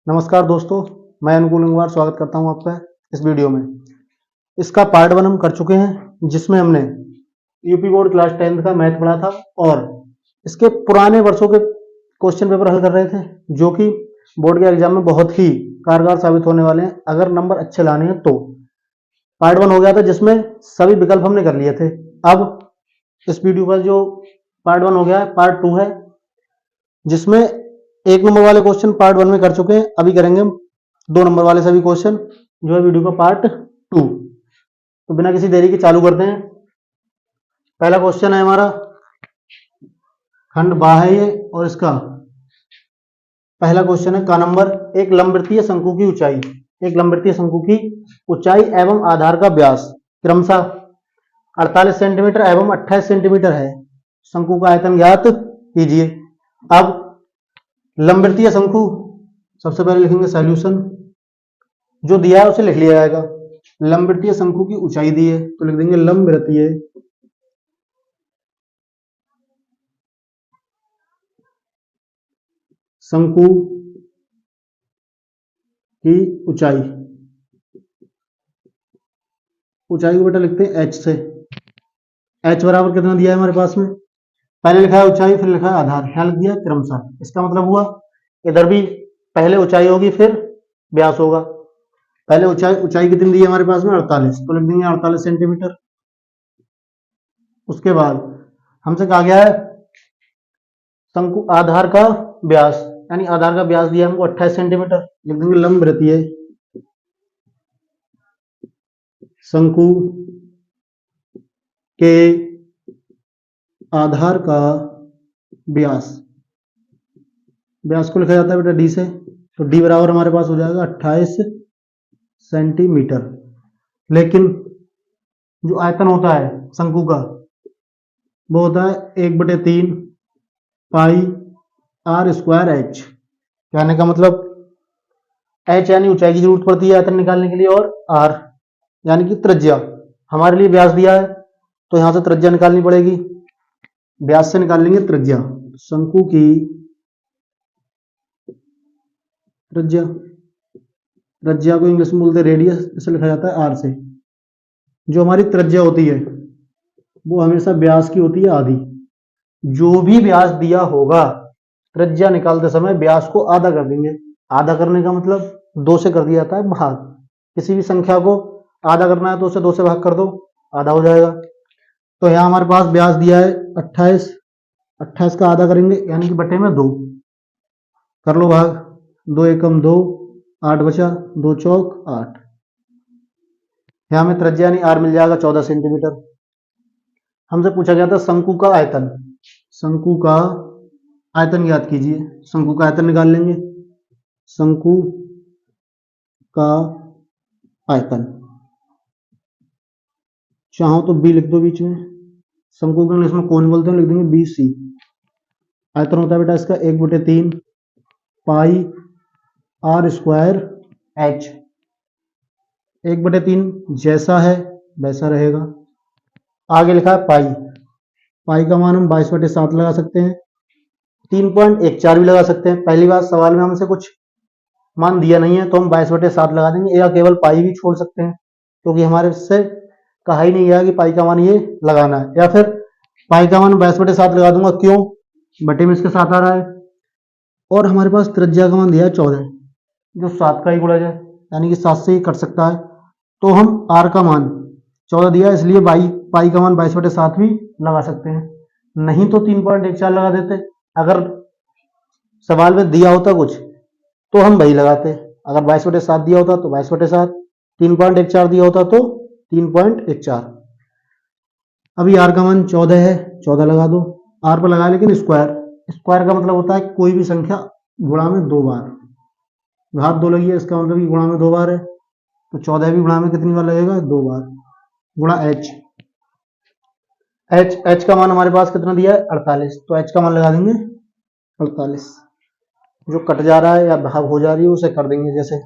नमस्कार दोस्तों, मैं अनुकूल गंगवार स्वागत करता हूं आपका इस वीडियो में। इसका पार्ट 1 हम कर चुके हैं, जिसमें हमने यूपी बोर्ड क्लास 10th का मैथ पढ़ा था और इसके पुराने वर्षों के क्वेश्चन पेपर हल कर रहे थे, जो कि बोर्ड के एग्जाम में बहुत ही कारगर साबित होने वाले हैं अगर नंबर अच्छे लाने हैं तो। पार्ट 1 हो गया था, जिसमें सभी विकल्प हमने कर लिए थे। अब इस वीडियो का जो पार्ट 1 हो गया है, पार्ट 2 है, जिसमें 1 नंबर वाले क्वेश्चन पार्ट 1 में कर चुके हैं। अभी करेंगे हम 2 नंबर वाले सभी क्वेश्चन, जो है वीडियो का पार्ट 2। तो बिना किसी देरी के चालू करते हैं। पहला क्वेश्चन है हमारा, खंड बा है ये, और इसका पहला क्वेश्चन है का नंबर, एक लंबवृत्तीय शंकु की ऊंचाई, एक लंबवृत्तीय शंकु की ऊंचाई एवं आधार का व्यास क्रमशः 48 सेंटीमीटर एवं 28 सेंटीमीटर है। शंकु का आयतन ज्ञात कीजिए। अब लंबवृत्तीय शंकु सबसे पहले लिखेंगे सॉल्यूशन, जो दिया है उसे लिख लिया जाएगा। लंबवृत्तीय शंकु की ऊंचाई दी है तो लिख देंगे लंबवृत्तीय शंकु की ऊंचाई, ऊंचाई को बेटा लिखते हैं h से। h बराबर कितना दिया है हमारे पास में, पहले लिखा है ऊंचाई, फिर लिखा है आधार, यहां लिख दिया क्रमशः। इसका मतलब हुआ इधर भी पहले ऊंचाई होगी फिर व्यास होगा। पहले ऊंचाई कितनी दी है हमारे पास में 48, तो लिख देंगे 48 सेंटीमीटर। उसके बाद हमसे कहा गया है शंकु आधार का व्यास, यानी आधार का व्यास दिया हमको 28 सेंटीमीटर, लिख देंगे लंबवृत्तीय शंकु के आधार का व्यास, व्यास को लिखा जाता है बेटा डी से, तो डी बराबर हमारे पास हो जाएगा 28 सेंटीमीटर। लेकिन जो आयतन होता है शंकु का वो होता है 1/3 पाई आर स्क्वायर एच। कहने का मतलब एच यानी ऊंचाई की जरूरत पड़ती है आयतन निकालने के लिए, और आर यानी कि त्रिज्या। हमारे लिए व्यास दिया है तो यहां से त्रिज्या निकालनी पड़ेगी, व्यास से निकाल लेंगे त्रिज्या। शंकु की त्रिज्या, त्रिज्या को इंग्लिश में बोलते हैं रेडियस, इसे लिखा जाता है आर से। जो हमारी त्रिज्या होती है वो हमेशा व्यास की होती है आधी। जो भी व्यास दिया होगा त्रिज्या निकालते समय व्यास को आधा कर देंगे। आधा करने का मतलब 2 से कर दिया जाता है भाग। किसी भी संख्या को आधा करना है तो उसे 2 से भाग कर दो, आधा हो जाएगा। तो यहाँ हमारे पास व्यास दिया है 28, 28 का आधा करेंगे यानी कि बटे में 2, कर लो भाग, 2 एकम 2, 8 बचा, 2 चौक 8। यहाँ में त्रिज्या यानी आर मिल जाएगा 14 सेंटीमीटर। हमसे पूछा गया था शंकु का आयतन, शंकु का आयतन ज्ञात कीजिए। शंकु का आयतन निकाल लेंगे, शंकु का आयतन, चाहो तो बी लिख दो बीच में, शंकु को इंग्लिश में कोन बोलते हैं, लिख देंगे बी सी। आयतन होता है बेटा इसका 1/3 पाई आर स्क्वायर एच। 1/3 जैसा है वैसा रहेगा। आगे लिखा है पाई, पाई का मान हम 22/7 लगा सकते हैं, 3.14 भी लगा सकते हैं। पहली बात, सवाल में हमसे कुछ मान दिया नहीं है तो हम 22/7 लगा देंगे, या केवल पाई भी छोड़ सकते हैं, क्योंकि हमारे से कहा ही नहीं गया कि पाई का मान ये लगाना है। या फिर पाई का मान 22/7 लगा दूंगा, क्यों, बटे में इसके साथ आ रहा है, और हमारे पास त्रिज्या का मान दिया है 14, जो 7 का ही गुणज है, यानी कि 7 से ही कट सकता है। तो हम आर का मान 14 दिया, इसलिए पाई का मान 22/7 भी लगा सकते हैं, नहीं तो 3.14 लगा देते। अगर सवाल में दिया होता कुछ तो हम वही लगाते, अगर 22/7 दिया होता तो 22/7, 3.14 दिया होता तो 3.14। अभी आर का मान 14 है, 14 लगा दो, आर पर लगा, लेकिन स्क्वायर, स्क्वायर का मतलब होता है कोई भी संख्या गुणा में 2 बार, घात 2 लगी है इसका मतलब कि गुणा में 2 बार है, तो 14 भी गुणा में कितनी बार लगेगा, 2 बार, गुणा एच। एच का मान हमारे पास कितना दिया है 48, तो एच का मान लगा देंगे 48। जो कट जा रहा है या भाग हो जा रही है उसे कर देंगे, जैसे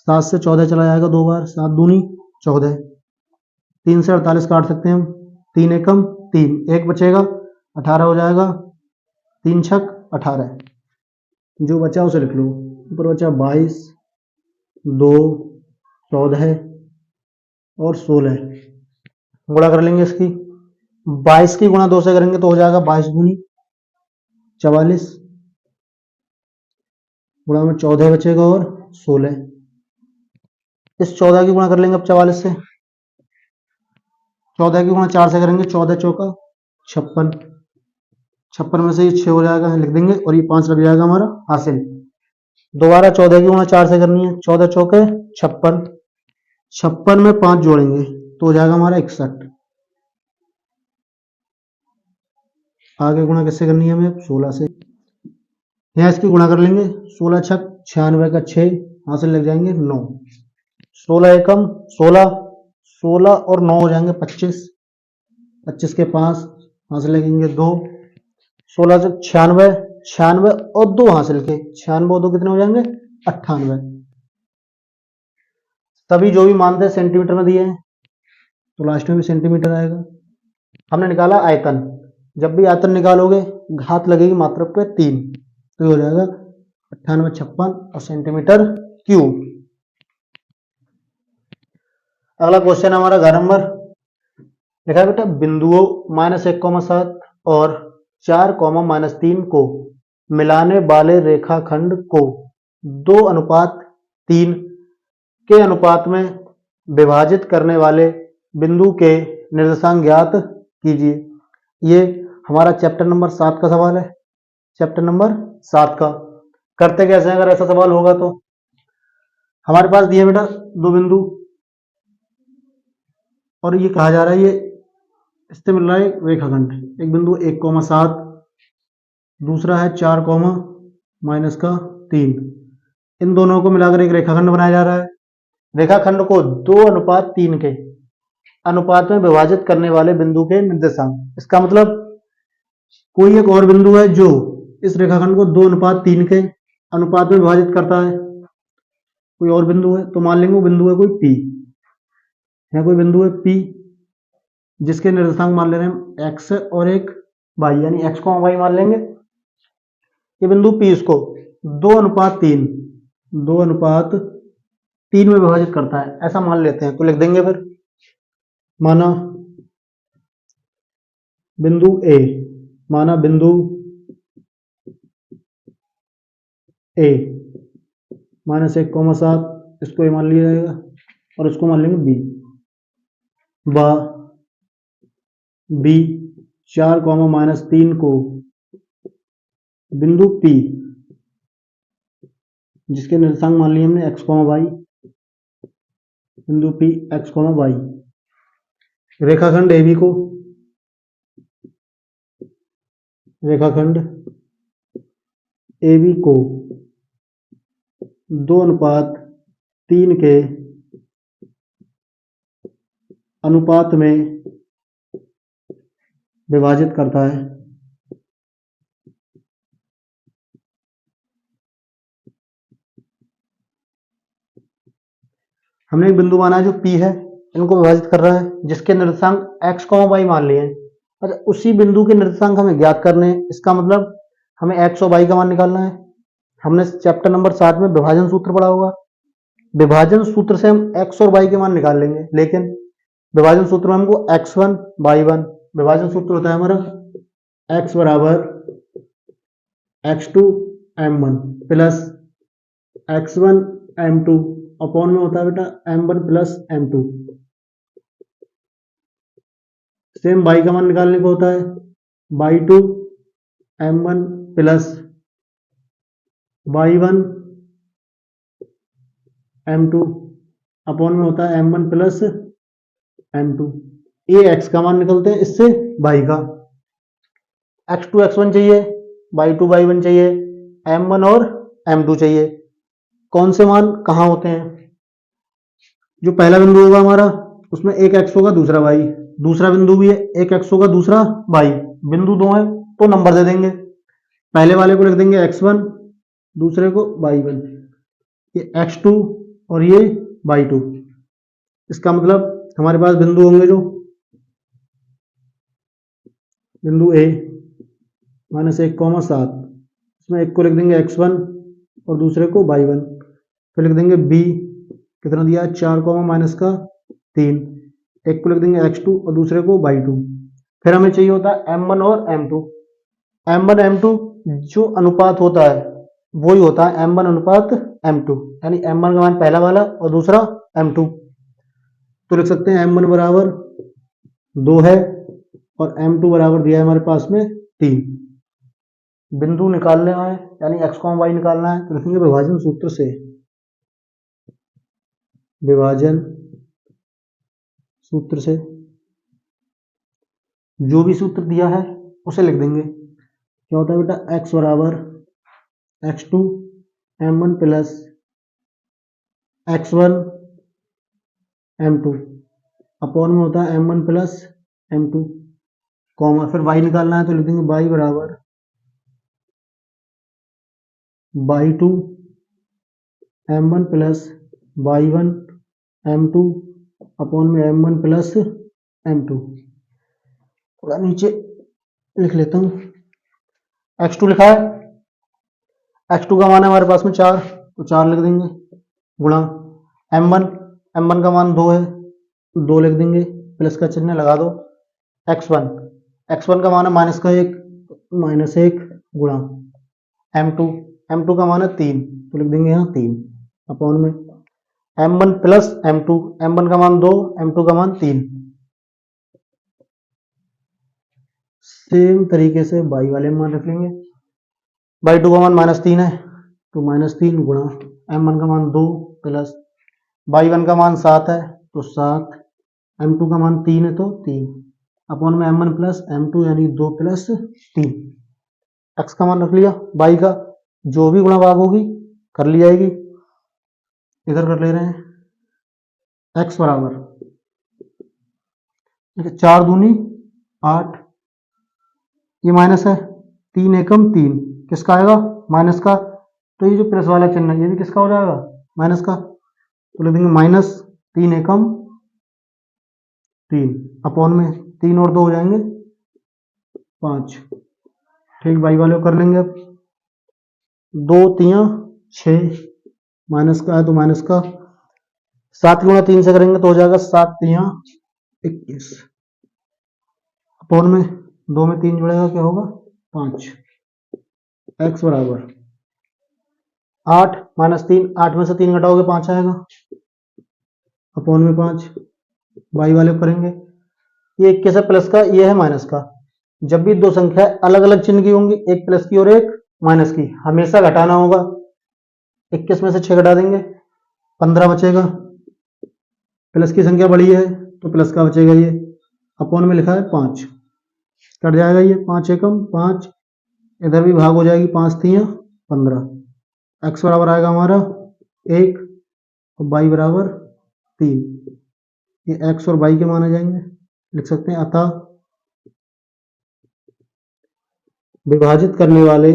7 से 14 चला जाएगा 2 बार, 7 दूनी 14, 3 से 48 काट सकते हैं हम, 3 एकम 3, 1 बचेगा 18 हो जाएगा, 3 छक 18, जो बचा उसे लिख लो। ऊपर बचा 22, 2, 14 और 16। गुणा कर लेंगे इसकी। 22 की गुणा 2 से करेंगे तो हो जाएगा 22 दूनी 44, गुणा में 14 बचेगा और 16। इस 14 की गुणा कर लेंगे अब 44 से। 14 की गुणा 4 से करेंगे, 14 चौका 56, 56 में से ये 6 हो जाएगा, लिख देंगे और ये 5 लग जाएगा हमारा हासिल। दोबारा 14 की गुणा 4 से करनी है, 14 चौके 56, 56 में 5 जोड़ेंगे तो हो जाएगा हमारा 61। आगे गुणा किससे करनी है हमें? 16 से। यहाँ इसकी गुणा कर लेंगे, 16 छक 96 का 6 हासिल लग जाएंगे 9, 16 एकम 16, 16 और 9 हो जाएंगे 25, 25 के 5 हासिल लगेंगे 2, 16 से 96, 96 और 2 हासिल के 96 और 2 कितने हो जाएंगे? 98। तभी जो भी मान थे सेंटीमीटर में दिए हैं तो लास्ट में भी सेंटीमीटर आएगा। हमने निकाला आयतन। जब भी आयतन निकालोगे घात लगेगी मात्रक पे 3, तो ये हो जाएगा 98, 56 और सेंटीमीटर क्यूब। अगला क्वेश्चन हमारा घर नंबर लिखा है बेटा, बिंदुओं -1,7 और 4, -3 को मिलाने वाले रेखाखंड को 2:3 के अनुपात में विभाजित करने वाले बिंदु के निर्देशांक ज्ञात कीजिए। ये हमारा चैप्टर नंबर 7 का सवाल है। चैप्टर नंबर 7 का करते कैसे हैं अगर ऐसा सवाल होगा तो? हमारे पास दिए बेटा दो बिंदु और ये कहा जा रहा है, ये इससे मिल रहा है रेखाखंड। एक बिंदु 1,7, दूसरा है 4, -3। इन दोनों को मिलाकर एक रेखाखंड बनाया जा रहा है। रेखाखंड को 2:3 के अनुपात में विभाजित करने वाले बिंदु के निर्देशांक। इसका मतलब कोई एक और बिंदु है जो इस रेखाखंड को 2:3 के अनुपात में विभाजित करता है। कोई और बिंदु है तो मान लेंगे वो बिंदु है कोई P। यहाँ कोई बिंदु है P जिसके निर्देशांक मान ले रहे हैं हम x और एक y, यानी x को y मान लेंगे। ये बिंदु P इसको 2:3 में विभाजित करता है, ऐसा मान लेते हैं। तो लिख देंगे फिर, माना बिंदु A, माना बिंदु A -1,7 इसको A मान लिया जाएगा और इसको मान लेंगे B। B 4, -3 को बिंदु P जिसके निर्देशांक मान लिए हमने x, y, बिंदु P x, y। रेखाखंड AB को 2:3 के अनुपात में विभाजित करता है। हमने एक बिंदु माना है जो P है, इनको विभाजित कर रहा है, जिसके निर्देशांक x, y मान लिए हैं। अच्छा, उसी बिंदु के निर्देशांक हमें ज्ञात करने हैं। इसका मतलब हमें x और y का मान निकालना है। हमने चैप्टर नंबर 7 में विभाजन सूत्र पढ़ा होगा। विभाजन सूत्र से हम x और y के मान निकाल लेंगे, लेकिन विभाजन सूत्र में हमको x1, y1, विभाजन सूत्र होता है हमारा x बराबर x2 m1 plus x1 m2 upon में होता है बेटा m1 plus m2। Same y का मान निकालने को होता है y2 m1 plus y1 m2 upon में होता है m1 प्लस m2। ये x का मान निकलते हैं, इससे y का x2 x1 चाहिए, y2 y1 चाहिए, m1 और m2 चाहिए। कौन से मान कहाँ होते हैं? जो पहला बिंदु होगा हमारा उसमें एक x होगा, दूसरा y। दूसरा बिंदु भी है, एक x होगा, दूसरा y। बिंदु दो है तो नंबर दे देंगे। पहले वाले को लिख देंगे x1, दूसरे को y1, ये x2 और ये y2। इसका मतलब हमारे पास बिंदु होंगे जो बिंदु A -1,7, इसमें एक को लिख देंगे x1 और दूसरे को y1। फिर लिख देंगे b कितना दिया है 4 कॉमा माइनस का 3, एक को लिख देंगे x2 और दूसरे को y2। फिर हमें चाहिए होता है m1 और m2। m1 m2 जो अनुपात होता है वही होता है m1 अनुपात m2, यानी m1 का मान पहला वाला और दूसरा m2। तो लिख सकते हैं m1 बराबर 2 है और m2 बराबर दिया है हमारे पास में 3। बिंदु निकालना है यानी x, y निकालना है तो लिखेंगे विभाजन सूत्र से, विभाजन सूत्र से जो भी सूत्र दिया है उसे लिख देंगे। क्या होता है बेटा, x बराबर x2 m1 plus x1 m2 upon में होता है m1 प्लस m2 कॉमा, फिर y निकालना है तो लिख देंगे y बराबर y2 m1 plus y1 m2 upon में m1 प्लस m2। थोड़ा नीचे लिख लेता हूँ, x2 लिखा है, x2 का मान है हमारे पास में 4 तो 4 लिख देंगे गुणा m1 का मान 2 है 2 लिख देंगे, प्लस का चिन्ह लगा दो। x1 का मान है -1 गुणा m2 का मान है 3 तो लिख देंगे यहाँ 3 अपॉन में m1 प्लस m1 का मान 2 m2 का मान 3। सेम तरीके से y वाले मान रख लेंगे, y2 का मान -3 है तो -3 गुणा m1 का मान 2 प्लस y1 का मान 7 है तो 7, m2 का मान 3 है तो 3 अपॉन में m1 प्लस m2 यानी 2 प्लस 3। x का मान रख लिया, y का जो भी गुणा भाग होगी कर ली जाएगी। इधर कर ले रहे हैं x बराबर 4 दूनी 8, ये माइनस है 3 एकम 3 किसका आएगा माइनस का, तो ये जो प्लस वाला चिन्ह है ये भी किसका हो जाएगा माइनस का, तो लिख देंगे -3 एकम 3 अपॉन में 3 और 2 हो जाएंगे 5। ठीक, बाई वाले को कर लेंगे अब, 2 3 6 माइनस का है तो माइनस का 7 गुणा 3 से करेंगे तो हो जाएगा 7 3 21 अपॉन में 2 में 3 जुड़ेगा क्या होगा 5। x बराबर 8 -3, 8 में से 3 घटाओगे 5 आएगा अपॉन में 5। y वाले को करेंगे, ये 21 है प्लस का, ये है माइनस का। जब भी दो संख्या अलग अलग चिन्ह की होंगी, एक प्लस की और एक माइनस की, हमेशा घटाना होगा। 21 में से 6 घटा देंगे 15 बचेगा, प्लस की संख्या बड़ी है तो प्लस का बचेगा ये, अपॉन में लिखा है 5 कट जाएगा ये 5 एकम 5, इधर भी भाग हो जाएगी 5 3 15। x बराबर आएगा हमारा 1 और y बराबर 3, ये x और y के मान आ जाएंगे। लिख सकते हैं अतः विभाजित करने वाले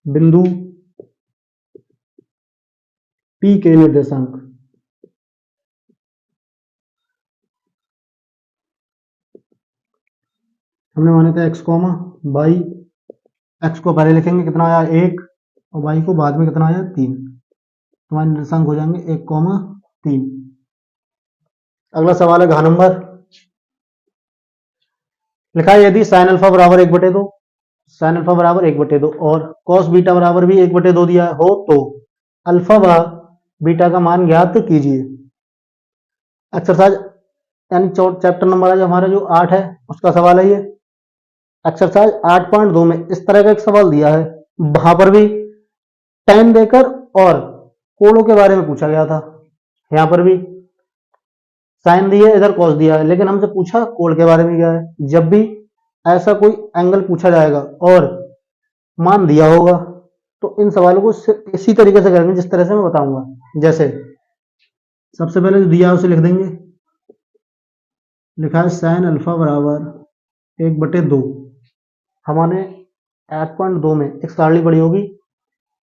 बिंदु P के निर्देशांक हमने माने थे x, y, x को पहले लिखेंगे कितना आया 1 और y को बाद में कितना आया 3, हमारे निर्देशांक हो जाएंगे 1, 3। अगला सवाल है घ नंबर, लिखा है यदि sin अल्फा बराबर 1/2, sin अल्फा बराबर 1/2 और cos बीटा बराबर भी 1/2 दिया हो तो अल्फा व बीटा का मान ज्ञात कीजिए। एक्सरसाइज यानी चैप्टर नंबर आज हमारा जो 8 है उसका सवाल है ये। एक्सरसाइज 8.2 में इस तरह का एक सवाल दिया है, वहां पर भी tan देकर और कोणों के बारे में पूछा गया था, यहां पर भी साइन दिया है इधर कॉस दिया है, लेकिन हमसे पूछा कोण के बारे में क्या है। जब भी ऐसा कोई एंगल पूछा जाएगा और मान दिया होगा तो इन सवालों को इसी तरीके से करेंगे जिस तरह से मैं बताऊंगा। जैसे सबसे पहले जो दिया है उसे लिख देंगे, लिखा है साइन अल्फा बराबर 1/2। हमारे 8.2 में एक सारणी पड़ी होगी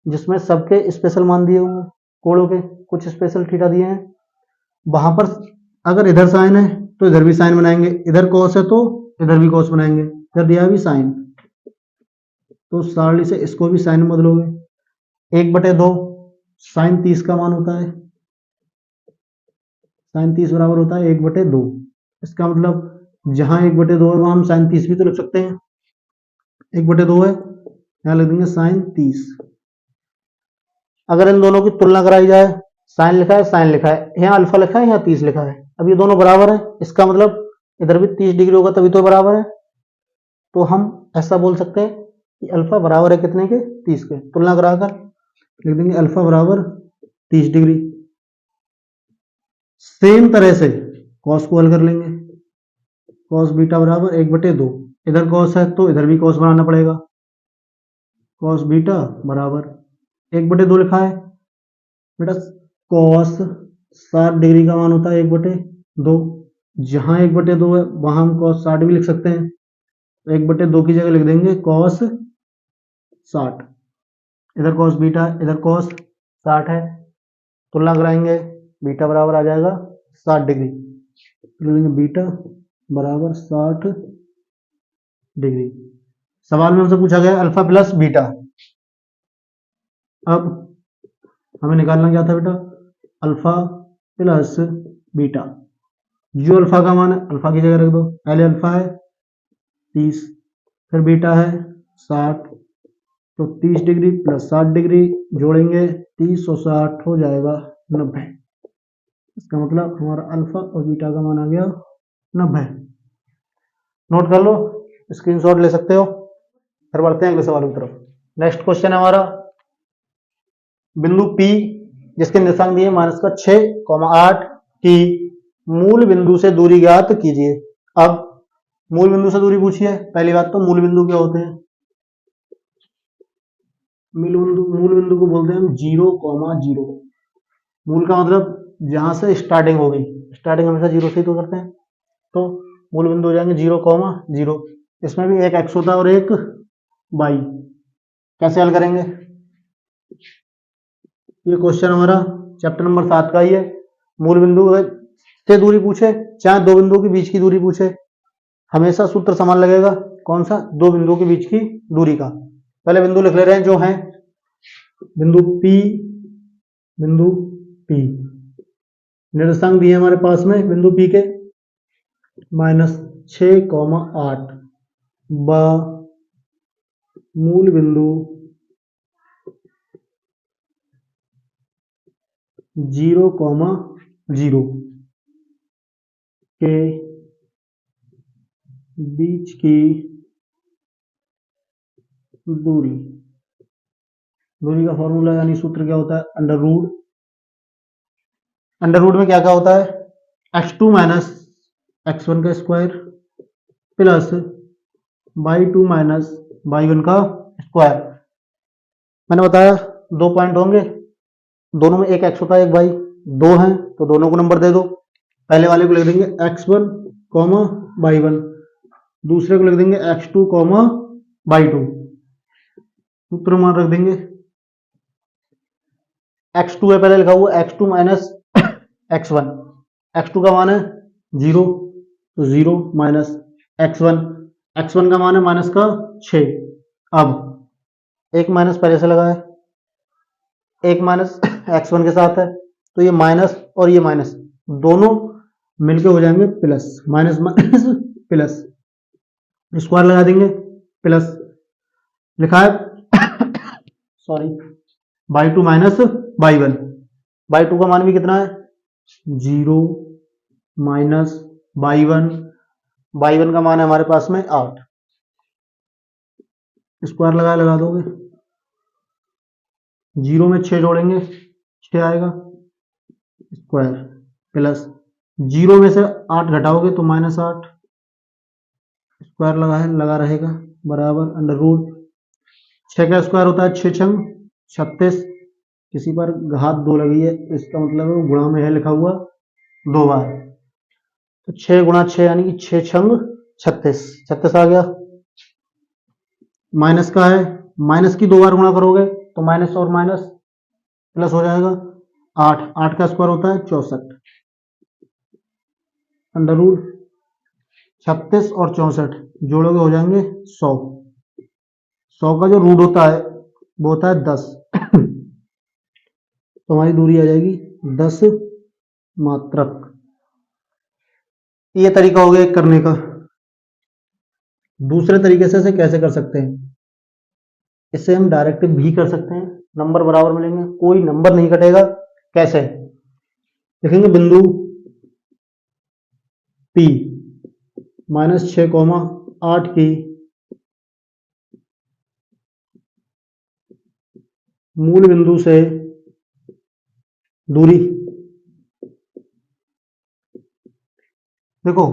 जिसमें सबके स्पेशल मान दिए होंगे, कोणों के कुछ स्पेशल थीटा दिए हैं। वहां पर अगर इधर साइन है तो इधर भी साइन बनाएंगे, इधर कॉस है तो इधर भी कॉस बनाएंगे, इधर दिया है भी साइन, तो सारणी से इसको भी साइन में बदलोगे। 1/2 साइन 30 का मान होता है, साइन 30 बराबर होता है 1/2। इसका मतलब जहां 1/2 है वहां हम साइन 30 भी तो लिख सकते हैं। 1/2 है, यहाँ लिख देंगे साइन 30। अगर इन दोनों की तुलना कराई जाए, साइन लिखा है साइन लिखा है, यहाँ अल्फा लिखा है यहाँ 30 लिखा है, अब ये दोनों बराबर है, इसका मतलब इधर भी 30 डिग्री होगा तभी तो बराबर है। तो हम ऐसा बोल सकते हैं कि अल्फा बराबर है कितने के, 30 के। तुलना कराकर लिख देंगे अल्फा बराबर 30 डिग्री। सेम तरह से कॉस को हल कर लेंगे, कॉस बीटा बराबर 1/2। इधर कॉस है तो इधर भी कॉस बनाना पड़ेगा, कॉस बीटा बराबर 1/2 लिखा है बेटा। कॉस 60 डिग्री का मान होता है 1/2। जहां 1/2 है वहां हम कॉस 60 भी लिख सकते हैं, तो 1/2 की जगह लिख देंगे कॉस 60। इधर कॉस बीटा इधर कॉस 60 है, तुलना कराएंगे, बीटा बराबर आ जाएगा 60 डिग्री, लिख देंगे बीटा बराबर 60 डिग्री। सवाल में हमसे पूछा गया अल्फा प्लस बीटा। अब हमें निकालना क्या था बेटा, अल्फा प्लस बीटा। जो अल्फा का मान है अल्फा की जगह रख दो, पहले अल्फा है 30, फिर बीटा है 60, तो 30 डिग्री प्लस 60 डिग्री जोड़ेंगे 30 और 60 हो जाएगा 90। इसका मतलब हमारा अल्फा और बीटा का मान आ गया 90। नोट कर लो, स्क्रीनशॉट ले सकते हो। फिर बढ़ते हैं अगले सवाल की तरफ। नेक्स्ट क्वेश्चन है हमारा, बिंदु P जिसके निर्देशांक दिए -6,8 की मूल बिंदु से दूरी ज्ञात कीजिए। अब मूल बिंदु से दूरी पूछी है, पहली बात तो मूल बिंदु क्या होते हैं, मूल बिंदु को बोलते हैं हम 0,0। मूल का मतलब जहां से स्टार्टिंग होगी, स्टार्टिंग हमेशा 0 से ही तो करते हैं, तो मूल बिंदु हो जाएंगे 0,0। इसमें भी एक x होता है और एक y। कैसे हल करेंगे, ये क्वेश्चन हमारा चैप्टर नंबर 7 का ही है। मूल बिंदु से दूरी पूछे चाहे दो बिंदुओं के बीच की दूरी पूछे, हमेशा सूत्र समान लगेगा, कौन सा, दो बिंदुओं के बीच की दूरी का। पहले बिंदु लिख ले रहे हैं जो है बिंदु P, बिंदु P निर्देशांक दिए हमारे पास में बिंदु P के -6,8 ब मूल बिंदु 0,0 के बीच की दूरी। दूरी का फॉर्मूला यानी सूत्र क्या होता है, अंडर रूट। अंडर रूट में क्या क्या होता है, x2 माइनस x1 का square plus y2 minus y1 का स्क्वायर। मैंने बताया 2 पॉइंट होंगे, दोनों में एक x होता है एक y, दो हैं तो दोनों को नंबर दे दो। पहले वाले को लिख देंगे x1, y1, दूसरे को लिख देंगे x2, y2। सूत्र मान रख देंगे, x2 है पहले लिखा हुआ, x2 माइनस x1, x2 का मान है 0, तो 0 माइनस x1, x1 का मान है माइनस का 6। अब एक माइनस पहले से लगा है, एक माइनस x1 के साथ है, तो ये माइनस और ये माइनस दोनों मिलके हो जाएंगे plus, minus minus plus, square लगा देंगे, प्लस लिखा है sorry y2 minus y1। y2 का मान भी कितना है 0 माइनस y1, y1 का मान है हमारे पास में 8। स्क्वायर लगा दोगे, 0 में 6 जोड़ेंगे 6 आएगा स्क्वायर, प्लस 0 में से 8 घटाओगे तो -8, स्क्वायर लगा रहेगा बराबर अंडर रूट 6 का स्क्वायर होता है 6 छंग 36, किसी पर घात 2 लगी है इसका मतलब है गुणा में है लिखा हुआ 2 बार, तो 6 गुणा 6 यानी कि 6 छंग 36, 36 आ गया। माइनस का है, माइनस की 2 बार गुणा करोगे तो माइनस और माइनस प्लस हो जाएगा 8, 8 का स्क्वायर होता है 64, अंडर रूट 36 और 64 जोड़ोगे हो जाएंगे 100। 100 का जो रूट होता है वो होता है 10। तो हमारी दूरी आ जाएगी 10 मात्रक। ये तरीका हो गया एक करने का। दूसरे तरीके से इसे कैसे कर सकते हैं, इसे हम डायरेक्ट भी कर सकते हैं, नंबर बराबर मिलेंगे, कोई नंबर नहीं कटेगा। कैसे लिखेंगे, बिंदु P -6,8 की मूल बिंदु से दूरी। देखो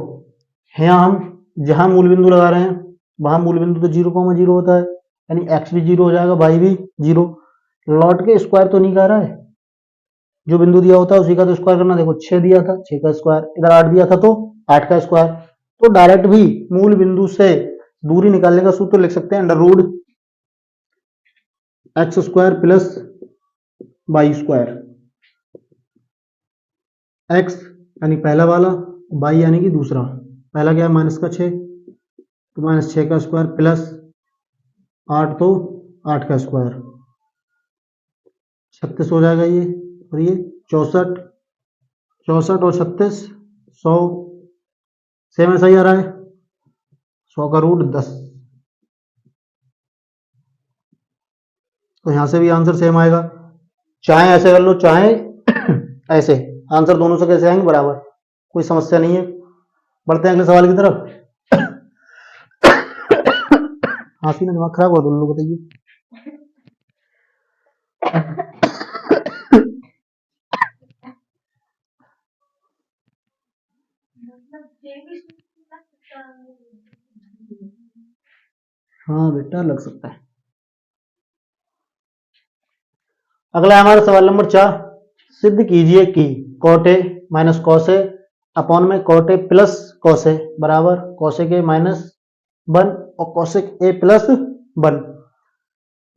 यहाँ हम जहां मूल बिंदु लगा रहे हैं वहां मूल बिंदु तो 0,0 होता है, यानी x भी 0 हो जाएगा, y भी 0। लौट के स्क्वायर तो नहीं कर रहा है, जो बिंदु दिया होता है उसी का तो स्क्वायर करना। देखो 6 दिया था, 6 का स्क्वायर, इधर 8 दिया था तो 8 का स्क्वायर। तो डायरेक्ट भी मूल बिंदु से दूरी निकालने का सूत्र लिख सकते हैं, under root x square plus y square. x यानी पहला वाला, y यानी कि दूसरा। पहला क्या है, -6, तो -6 का स्क्वायर प्लस 8, तो 8 का स्क्वायर, 36 हो जाएगा ये, और ये 64। 64 और 36 100, सेम ऐसा ही आ रहा है। 100 का रूट 10, तो यहां से भी आंसर सेम आएगा। चाहे ऐसे कर लो चाहे ऐसे, आंसर दोनों से कैसे आएंगे, बराबर, कोई समस्या नहीं है। बढ़ते हैं अगले सवाल की तरफ। हाथी ने दिमाग खराब कर दो, बताइए। हाँ बेटा लग सकता है। अगला हमारा सवाल नंबर 4। सिद्ध कीजिए कि cot a minus cos a upon में cot a plus cos a बराबर cosec a माइनस 1 और cosec a प्लस 1।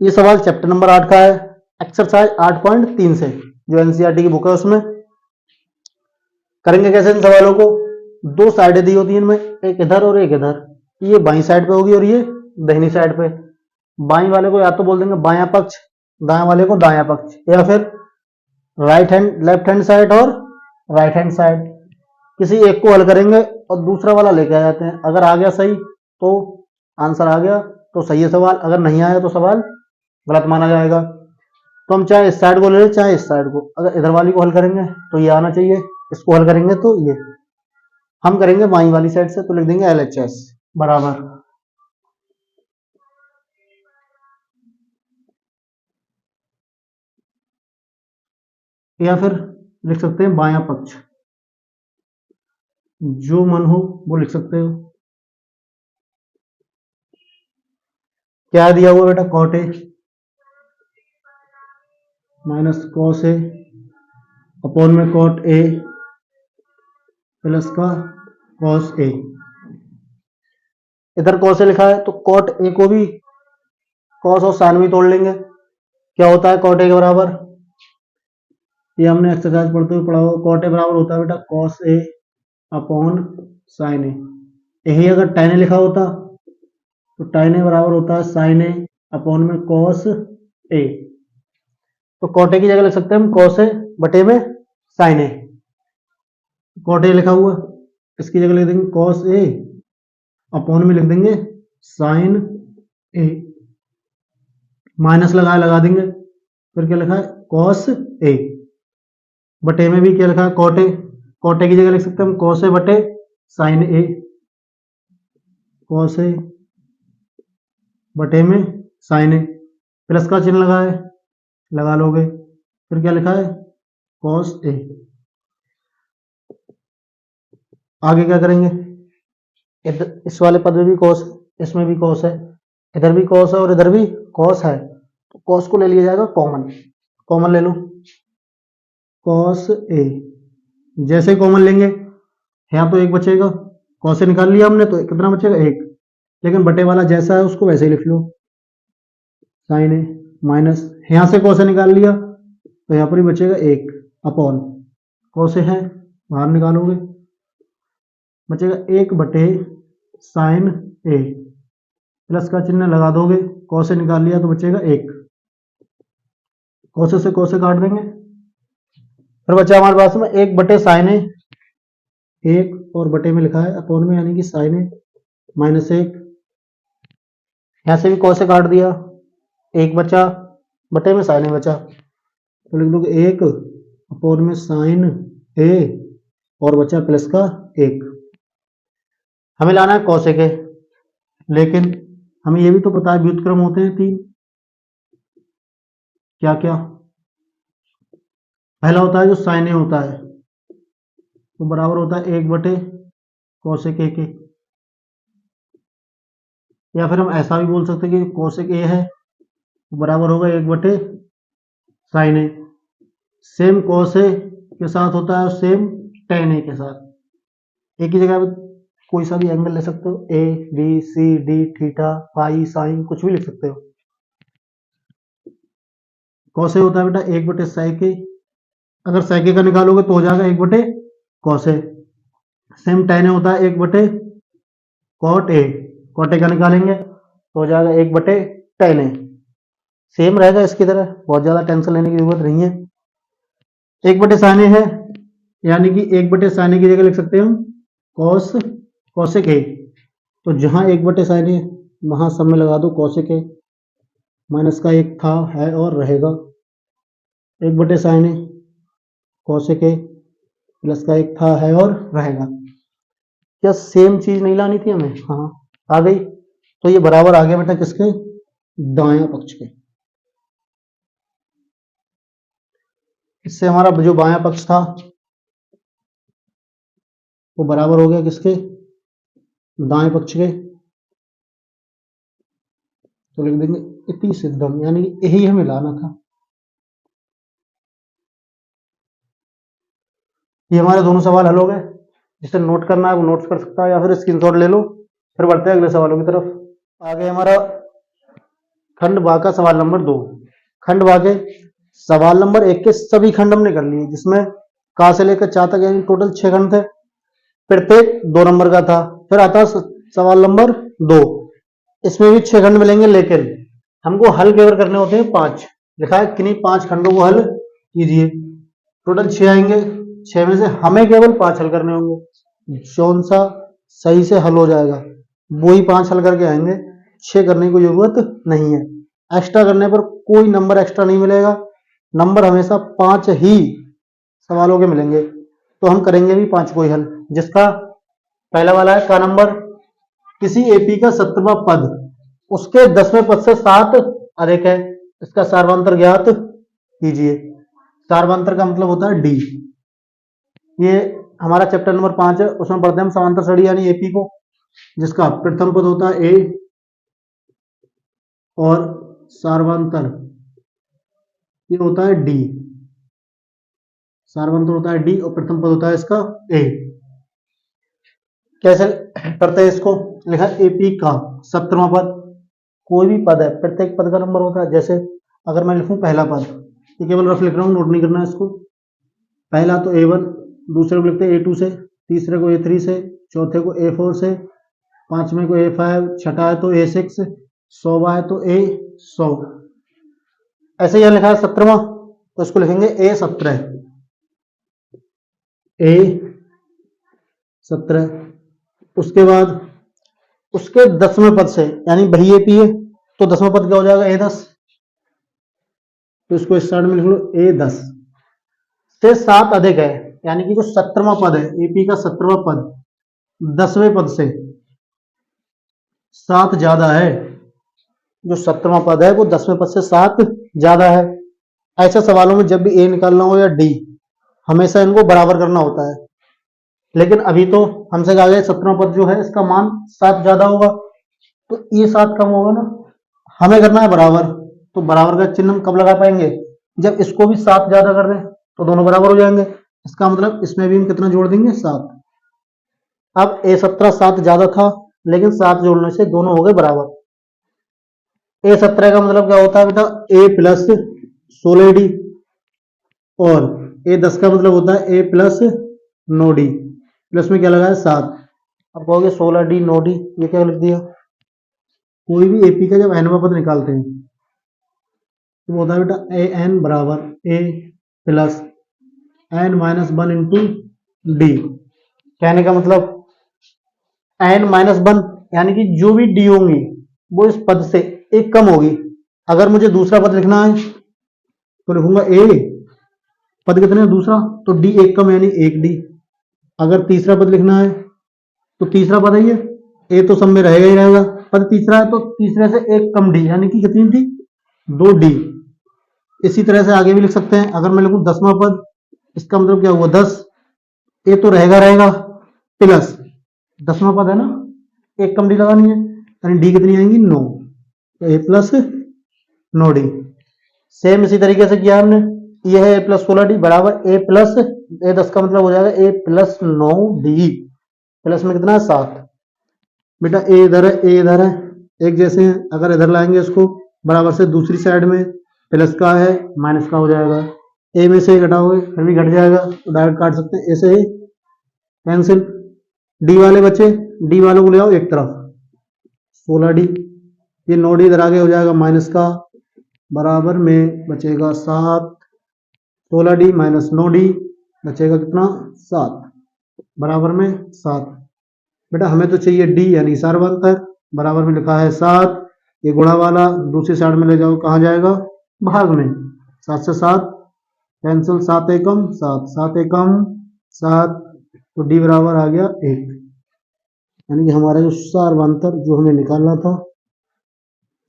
ये सवाल चैप्टर नंबर 8 का है, एक्सरसाइज 8.3 से, जो एनसीईआरटी की बुक है उसमें। करेंगे कैसे इन सवालों को, दो साइडें दी होती हैं इनमें, एक इधर और एक इधर। ये बाईं साइड पे होगी और ये दाहिनी साइड पे। बाईं वाले को या तो बोल देंगे बायां पक्ष, दाएं वाले को दायां पक्ष, या फिर right hand left hand side और राइट हैंड साइड। किसी एक को हल करेंगे और दूसरा वाला लेके आ जाते हैं। अगर आ गया सही तो आंसर आ गया तो सही है सवाल, अगर नहीं आया तो सवाल गलत माना जाएगा। तो हम चाहे इस साइड को ले लें चाहे इस साइड को। अगर इधर वाली को हल करेंगे तो ये आना चाहिए, इसको हल करेंगे तो ये। हम करेंगे बाईं वाली साइड से, तो लिख देंगे LHS बराबर, या फिर लिख सकते हैं बायां पक्ष, जो मन हो वो लिख सकते हो। क्या दिया हुआ बेटा, cot a minus cos a upon में cot a प्लस का cos a। इधर cos a लिखा है तो cot a को भी cos और sin भी तोड़ लेंगे। क्या होता है cot a के बराबर, ये हमने एक्सरसाइज पढ़ते हुए पढ़ा होगा, cot a बराबर होता है बेटा cos a upon sin a। यही अगर tan a लिखा होता तो tan a बराबर होता है sin a अपॉन में cos a। तो cot a की जगह लिख सकते हैं हम cos a बटे में sin a। cot a लिखा हुआ, इसकी जगह लिख देंगे cos a अपॉन में लिख देंगे sin a। माइनस लगा देंगे, फिर क्या लिखा है cos a, बटे में भी क्या लिखा है cot a। cot a की जगह लिख सकते हैं हम cos a बटे sin a, cos a बटे में sin a। प्लस का चिन्ह लगा है, लगा लोगे, फिर क्या लिखा है cos a। आगे क्या करेंगे, इस वाले पद में भी cos, इसमें भी cos है, इधर भी cos है और इधर भी cos है, तो cos को ले लिया जाएगा कॉमन। कॉमन ले लो cos a, जैसे ही कॉमन लेंगे यहाँ तो एक बचेगा, cos a निकाल लिया हमने तो कितना बचेगा, एक। लेकिन बटे वाला जैसा है उसको वैसे ही लिख लो, sin a माइनस, यहाँ से cos a निकाल लिया तो यहाँ पर ही बचेगा एक अपॉन cos a है, बाहर निकालोगे बचेगा 1 बटे साइन ए, प्लस का चिन्ह लगा दोगे, कॉस से निकाल लिया तो बचेगा 1, कॉस से कॉस से काट देंगे, फिर बचा हमारे पास में 1/sin ए, 1 और बटे में लिखा है अपॉन में, यानी कि साइन ए -1, यहां से भी कॉस से काट दिया, 1 बचा, बटे में साइन ए बचा, तो लिख दोगे 1 अपॉन में साइन ए और बचा प्लस का 1। हमें लाना है कॉसेक ए, लेकिन हमें यह भी तो पता है व्युत्क्रम होते हैं 3। क्या क्या? पहला होता है जो साइन ए होता है तो बराबर होता है 1/cosec ए के, या फिर हम ऐसा भी बोल सकते हैं कि cosec ए है तो बराबर होगा 1/sin ए। सेम cos ए के साथ होता है और सेम tan ए के साथ, एक ही जगह पे कोई सा भी एंगल ले सकते हो, A B C D theta pi sine कुछ भी लिख सकते हो। cos ए होता है बेटा 1/sec ए, अगर sec ए का निकालोगे तो हो जाएगा 1/cos ए। सेम tan ए होता है 1/cot ए, cot ए का निकालेंगे तो हो जाएगा 1/tan ए। सेम रहेगा इसकी तरह, बहुत ज्यादा टेंशन लेने की जरूरत नहीं है। 1/sin ए है, यानी कि 1/sin ए की जगह लिख सकते हैं हम cosec ए, तो जहां 1/sin ए वहां सब में लगा दो cosec ए, माइनस का 1 था है और रहेगा 1/sin ए cosec ए, प्लस का 1 था है और रहेगा। क्या सेम चीज नहीं लानी थी हमें? हाँ आ गई, तो ये बराबर आ गया बेटा किसके? दायां पक्ष के। इससे हमारा जो बायां पक्ष था वो बराबर हो गया किसके? दाएं पक्ष के। तो लिख देंगे इति सिद्धम, यानी यही हमें लाना था। ये हमारे दोनों सवाल हल हो गए। जिसे नोट करना है वो नोट्स कर सकता है या फिर स्क्रीनशॉट ले लो। फिर बढ़ते हैं अगले सवालों की तरफ। आगे हमारा खंड बा का सवाल नंबर 2। खंड बा के सवाल नंबर 1 के सभी खंड हमने कर लिए, जिसमें का से लेकर चा तक यानी टोटल 6 खंड थे, प्रत्येक 2 नंबर का था। फिर आता सवाल नंबर 2, इसमें भी 6 खंड मिलेंगे, लेकिन हमको हल केवल करने होते हैं 5। लिखा है किन्हीं 5 खंडों को हल कीजिए। टोटल 6 आएंगे, 6 में से हमें केवल 5 हल करने होंगे। कौन सा सही से हल हो जाएगा वो ही 5 हल करके आएंगे, 6 करने की जरूरत नहीं है। एक्स्ट्रा करने पर कोई नंबर एक्स्ट्रा नहीं मिलेगा, नंबर हमेशा 5 ही सवालों के मिलेंगे। तो हम करेंगे भी 5 को ही हल। जिसका पहला वाला है का नंबर, किसी एपी का 70वां पद उसके 10वें पद से 7 अधिक है, इसका सार्वंतर ज्ञात कीजिए। सार्वंतर का मतलब होता है डी। ये हमारा चैप्टर नंबर 5 है, उसमें पढ़ते हैं हम समांतर श्रेणी यानी एपी को, जिसका प्रथम पद होता है ए और सार्वंतर ये होता है डी। सार्वंतर होता है डी और प्रथम पद होता है इसका ए। कैसे करते हैं इसको? लिखा एपी का 70वां पद, कोई भी पद है प्रत्येक पद का नंबर होता है। जैसे अगर मैं लिखूं पहला पद, ये केवल रफ लिख रहा हूं, नोट नहीं करना है इसको। पहला तो A1, दूसरे को लिखते हैं A2 से, तीसरे को A3 से, चौथे को A4 से, पांचवें को A5, छठा है तो A6, 100वां है तो A100। ऐसे यहां लिखा है 70वां, तो इसको लिखेंगे A17। A17। उसके बाद उसके 10वें पद से, यानी वही एपी है तो 10वां पद क्या हो जाएगा? A10। तो इसको स्टार्ट में लिख लो A10 से 7 अधिक है, यानी कि जो 70वां पद है एपी का 70वां पद 10वें पद से 7 ज्यादा है। जो 70वां पद है वो 10वें पद से 7 ज्यादा है। ऐसे सवालों में जब भी ए निकालना हो या डी, हमेशा इनको बराबर करना होता है। लेकिन अभी तो हमसे कहा गया 17वां पद जो है इसका मान 7 ज्यादा होगा, तो ये 7 कम होगा ना, हमें करना है बराबर। तो बराबर का चिन्ह हम कब लगा पाएंगे? जब इसको भी 7 ज्यादा कर दें तो दोनों बराबर हो जाएंगे। इसका मतलब इसमें भी हम कितना जोड़ देंगे? 7। अब A17 7 ज्यादा था, लेकिन 7 जोड़ने से दोनों हो गए बराबर। A17 का मतलब क्या होता है बेटा? A प्लस 16D, और A10 का मतलब होता है A प्लस 9D, प्लस में क्या लगा है? 7। अब कहोगे 16D 9D, ये क्या लिख दिया। कोई भी एपी का जब एनवा पद निकालते हैं तो वो होता है बेटा ए एन बराबर A plus N minus one into D. कहने का मतलब एन माइनस वन यानी कि जो भी डी होंगी वो इस पद से एक कम होगी। अगर मुझे दूसरा पद लिखना है तो लिखूंगा ए, पद कितने हैं दूसरा, तो डी एक कम यानी एक डी। अगर तीसरा पद लिखना है तो तीसरा पद है ये, ए तो सब में रहेगा ही रहेगा, पद तीसरा है तो तीसरे से एक कम डी यानी कि कितनी थी, दो डी। इसी तरह से आगे भी लिख सकते हैं। अगर मैं लिखूं 10वां पद, इसका मतलब क्या हुआ 10, ए तो रहेगा रहेगा प्लस 10वां पद है ना, एक कम डी लगानी है यानी डी कितनी आएंगी 9, तो ए प्लस 9D। सेम इसी तरीके से किया हमने, ये है ए प्लस 16D बराबर ए प्लस ए 10 का मतलब हो जाएगा ए प्लस 9D, प्लस में कितना है 7। बेटा ए इधर है ए इधर है एक जैसे हैं, अगर इधर लाएंगे इसको बराबर से दूसरी साइड में प्लस का है माइनस का हो जाएगा, ए में से घटाओगे फिर भी घट जाएगा तो डायरेक्ट काट सकते हैं, ऐसे ही कैंसिल। डी वाले बचे, डी वालों को ले आओ एक तरफ, 16D, ये 9D इधर आगे हो जाएगा माइनस का, बराबर में बचेगा 7, 16D माइनस 9D बचेगा कितना 7, बराबर में 7। बेटा हमें तो चाहिए डी यानी सार्वंतर, बराबर में लिखा है 7, ये गुणा वाला दूसरी साइड में ले जाओ कहाँ जाएगा भाग में, 7 से 7 कैंसिल, 7 एकम 7, 7 एकम 7, तो डी बराबर आ गया 1, यानी कि हमारा जो सार्वंतर जो हमें निकालना था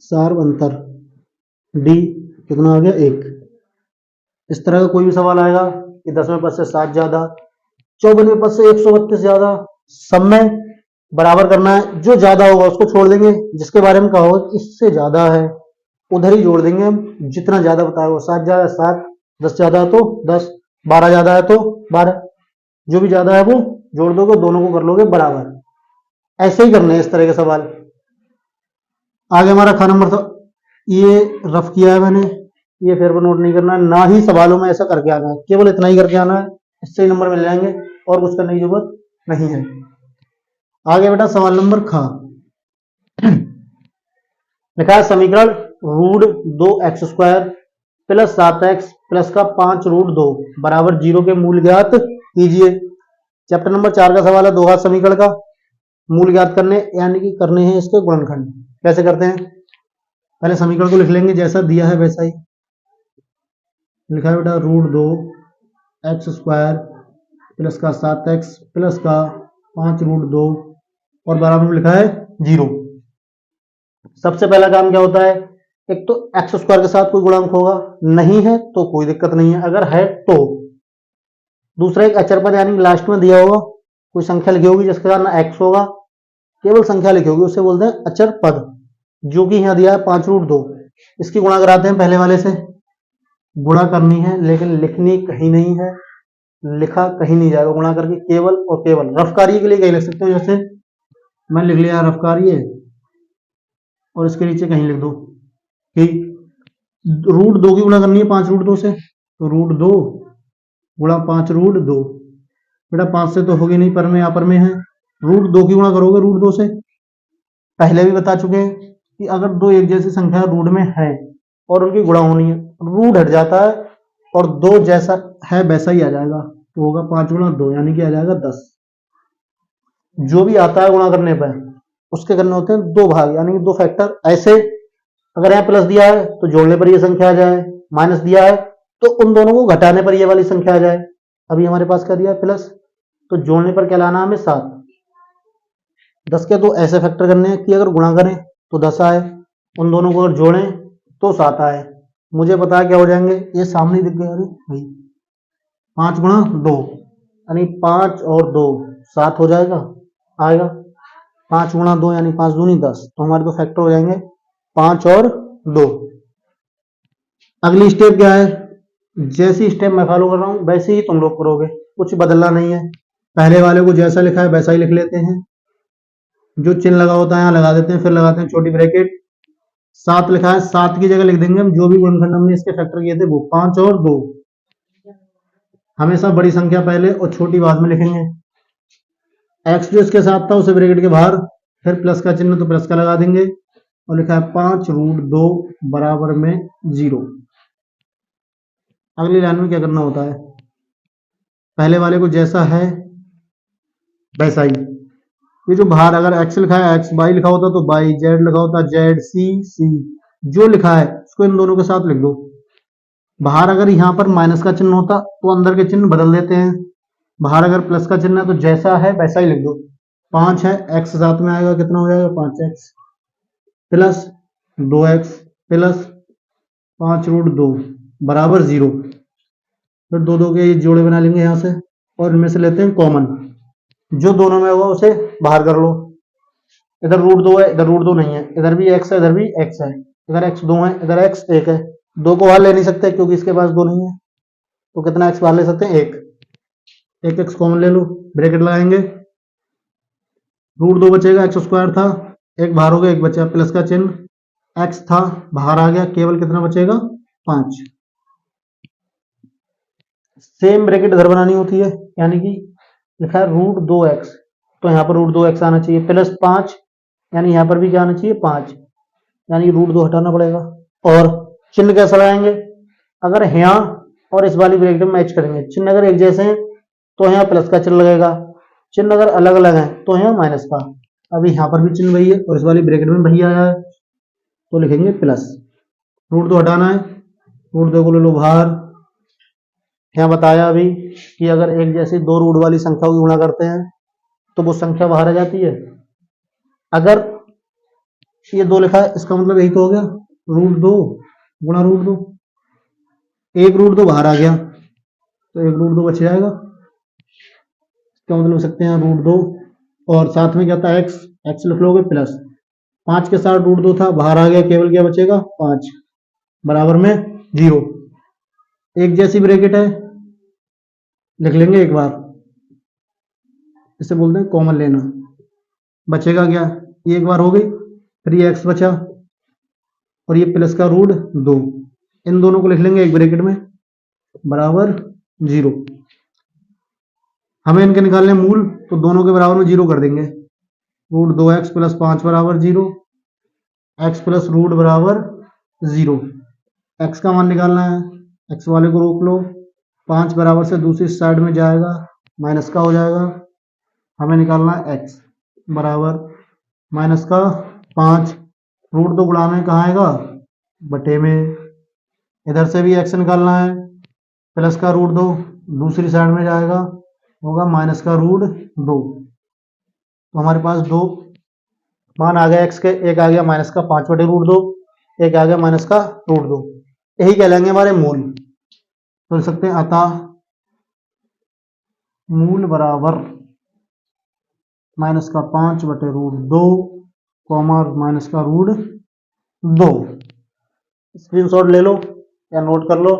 सार्वंतर डी कितना आ गया 1। इस तरह का कोई भी सवाल आएगा कि 10वें पद से 7 ज्यादा, 54वें पद से 132 ज्यादा, सब में बराबर करना है, जो ज्यादा होगा उसको छोड़ देंगे, जिसके बारे में कहा होगा कि इससे ज्यादा है उधर ही जोड़ देंगे हम, जितना ज्यादा बताया वो 7 ज्यादा 7, 10 ज्यादा है तो 10, 12 ज्यादा है तो 12, जो भी ज्यादा है वो जोड़ दोगे, दोनों को कर लोगे बराबर। ऐसे ही करने हैं इस तरह के सवाल। आगे हमारा खा नंबर था, ये रफ किया है मैंने, ये फिर पर नोट नहीं करना है, ना ही सवालों में ऐसा करके आना है, केवल इतना ही करके आना है, इससे ही नंबर मिल जाएंगे और कुछ करने की जरूरत नहीं है। आगे बेटा सवाल नंबर खा, लिखा है समीकरण root 2x² plus 7x plus का 5 रूट 2 बराबर 0 के मूल ज्ञात कीजिए। चैप्टर नंबर 4 का सवाल है, दो घात समीकरण का मूल ज्ञात करने यानी कि करने हैं इसके गुणनखंड। कैसे करते हैं, पहले समीकरण को लिख लेंगे जैसा दिया है वैसा ही लिखा है बेटा, रूट 2x² प्लस का 7x प्लस का 5 रूट 2 और बराबर में लिखा है 0। सबसे पहला काम क्या होता है, एक तो x² के साथ कोई गुणांक होगा, नहीं है तो कोई दिक्कत नहीं है, अगर है तो दूसरा एक अचर पद यानी लास्ट में दिया होगा कोई संख्या लिखी होगी जिसके कारण x होगा, केवल संख्या लिखी होगी उसे बोलते हैं अचर पद, जो कि यहाँ दिया है 5 रूट 2, इसकी गुणा कराते हैं पहले वाले से, गुणा करनी है लेकिन लिखनी कहीं नहीं है, लिखा कहीं नहीं जाएगा, गुणा करके केवल और केवल रफ कार्य के लिए कहीं लिख सकते हो, जैसे मैं लिख लिया रफ कार्य और इसके नीचे कहीं लिख दो कि रूट 2 की गुणा करनी है 5 रूट 2 से, तो रूट 2 गुणा 5 रूट 2, बेटा 5 से तो होगी नहीं, पर में यहाँ पर में है, रूट 2 की गुणा करोगे रूट 2 से, पहले भी बता चुके हैं कि अगर दो एक जैसी संख्या रूट में है और उनकी गुणा होनी है, रूट हट जाता है और 2 जैसा है वैसा ही आ जाएगा, तो होगा 5 गुणा 2 यानी कि आ जाएगा 10। जो भी आता है गुणा करने पर उसके करने होते हैं 2 भाग यानी कि 2 फैक्टर। ऐसे अगर यहाँ प्लस दिया है तो जोड़ने पर ये संख्या आ जाए, माइनस दिया है तो उन दोनों को घटाने पर ये वाली संख्या आ जाए। अभी हमारे पास क्या दिया है प्लस, तो जोड़ने पर क्या लाना हमें 7, 10 के तो ऐसे फैक्टर करने हैं कि अगर गुणा करें तो 10 आए, उन दोनों को अगर जोड़ें तो 7 आए। मुझे पता है क्या हो जाएंगे, ये सामने दिख गया, अरे भाई 5 गुणा 2 यानी 5 और 2 7 हो जाएगा, आएगा 5 गुणा 2 यानी 5 दूनी 10, तो हमारे तो फैक्टर हो जाएंगे 5 और 2। अगली स्टेप क्या है, जैसी स्टेप मैं फॉलो कर रहा हूं वैसे ही तुम लोग करोगे, कुछ बदलना नहीं है, पहले वाले को जैसा लिखा है वैसा ही लिख लेते हैं, जो चिन्ह लगा होता है यहाँ लगा देते हैं, फिर लगाते हैं छोटी ब्रैकेट, 7 लिखा है 7 की जगह लिख देंगे हम जो भी गुणनखंड हमने इसके फैक्टर किए थे वो 5 और 2, हमेशा बड़ी संख्या पहले और छोटी बाद में लिखेंगे। एक्स जो इसके साथ था उसे ब्रैकेट के बाहर, फिर प्लस का चिन्ह तो प्लस का लगा देंगे और लिखा है 5√2 बराबर में 0। अगली लाइन में क्या करना होता है, पहले वाले को जैसा है वैसा ही, ये जो बाहर अगर एक्स लिखा है एक्स, वाई लिखा होता तो वाई, जेड लिखा होता जेड, सी सी, जो लिखा है उसको इन दोनों के साथ लिख दो। बाहर अगर यहाँ पर माइनस का चिन्ह होता तो अंदर के चिन्ह बदल देते हैं, बाहर अगर प्लस का चिन्ह है तो जैसा है वैसा ही लिख दो। 5 है, एक्स साथ में आएगा, कितना हो जाएगा 5x प्लस 2x प्लस 5√2 बराबर 0। फिर दो दो के ये जोड़े बना लेंगे यहाँ से और इनमें से लेते हैं कॉमन, जो दोनों में होगा उसे बाहर कर लो। इधर √2 है, इधर √2 नहीं है, इधर भी x है, इधर भी x है, इधर x 2 है, इधर x 1 है। 2 को बाहर ले नहीं सकते क्योंकि इसके पास 2 नहीं है, तो कितना x बाहर ले सकते हैं 1। एक x कॉमन ले लो, ब्रैकेट लगाएंगे, √2 बचेगा, x² था, एक बाहर हो गया, एक बचा, प्लस का चिन्ह, x था बाहर आ गया, केवल कितना बचेगा 5। सेम ब्रैकेट इधर बनानी होती है, यानी कि लिखा है √2x, तो यहाँ पर √2x आना चाहिए, प्लस 5 यानी यहाँ पर भी क्या आना चाहिए 5, यानी √2 हटाना पड़ेगा। और चिन्ह कैसा लगाएंगे, अगर यहाँ और इस वाली ब्रैकेट में मैच करेंगे, चिन्ह अगर एक जैसे हैं तो यहाँ प्लस का चिन्ह लगेगा, चिन्ह अगर अलग अलग है तो यहाँ माइनस का। अभी यहाँ पर भी चिन्ह वही है और इस वाली ब्रैकेट में वही आया है, तो लिखेंगे प्लस। √2 हटाना है, √2 को ले लो बाहर। यहाँ बताया अभी कि अगर एक जैसी दो रूट वाली संख्या को गुणा करते हैं तो वो संख्या बाहर आ जाती है। अगर ये 2 लिखा है इसका मतलब यही तो हो गया √2 गुणा √2, एक √2 बाहर आ गया तो एक √2 बच जाएगा, इसका मतलब लिख सकते हैं √2 और साथ में क्या था x लिख लोगे प्लस 5 के साथ √2 था बाहर आ गया, केवल क्या बचेगा 5 बराबर में 0। एक जैसी ब्रैकेट है, लिख लेंगे एक बार, इसे बोलते हैं कॉमन लेना। बचेगा क्या, ये एक बार हो गई, फिर ये x बचा और ये प्लस का √2, इन दोनों को लिख लेंगे एक ब्रैकेट में बराबर 0। हमें इनके निकालने मूल, तो दोनों के बराबर में 0 कर देंगे, √2x प्लस 5 बराबर 0, x प्लस रूट बराबर 0। x का मान निकालना है, x वाले को रोक लो, 5 बराबर से दूसरी साइड में जाएगा, माइनस का हो जाएगा। हमें निकालना है x बराबर माइनस का 5, √2 गुणा में कहाँ आएगा बटे में, इधर से भी x निकालना है, प्लस का √2 दूसरी साइड में जाएगा, होगा माइनस का √2। तो हमारे पास दो मान आ गया x के, एक आ गया माइनस का 5 बटे √2, एक आ गया माइनस का √2, यही कहलाएंगे हमारे मूल। तो लिख सकते हैं अतः मूल बराबर माइनस का 5 बटे √2 कॉमा माइनस का √2। स्क्रीनशॉट ले लो या नोट कर लो।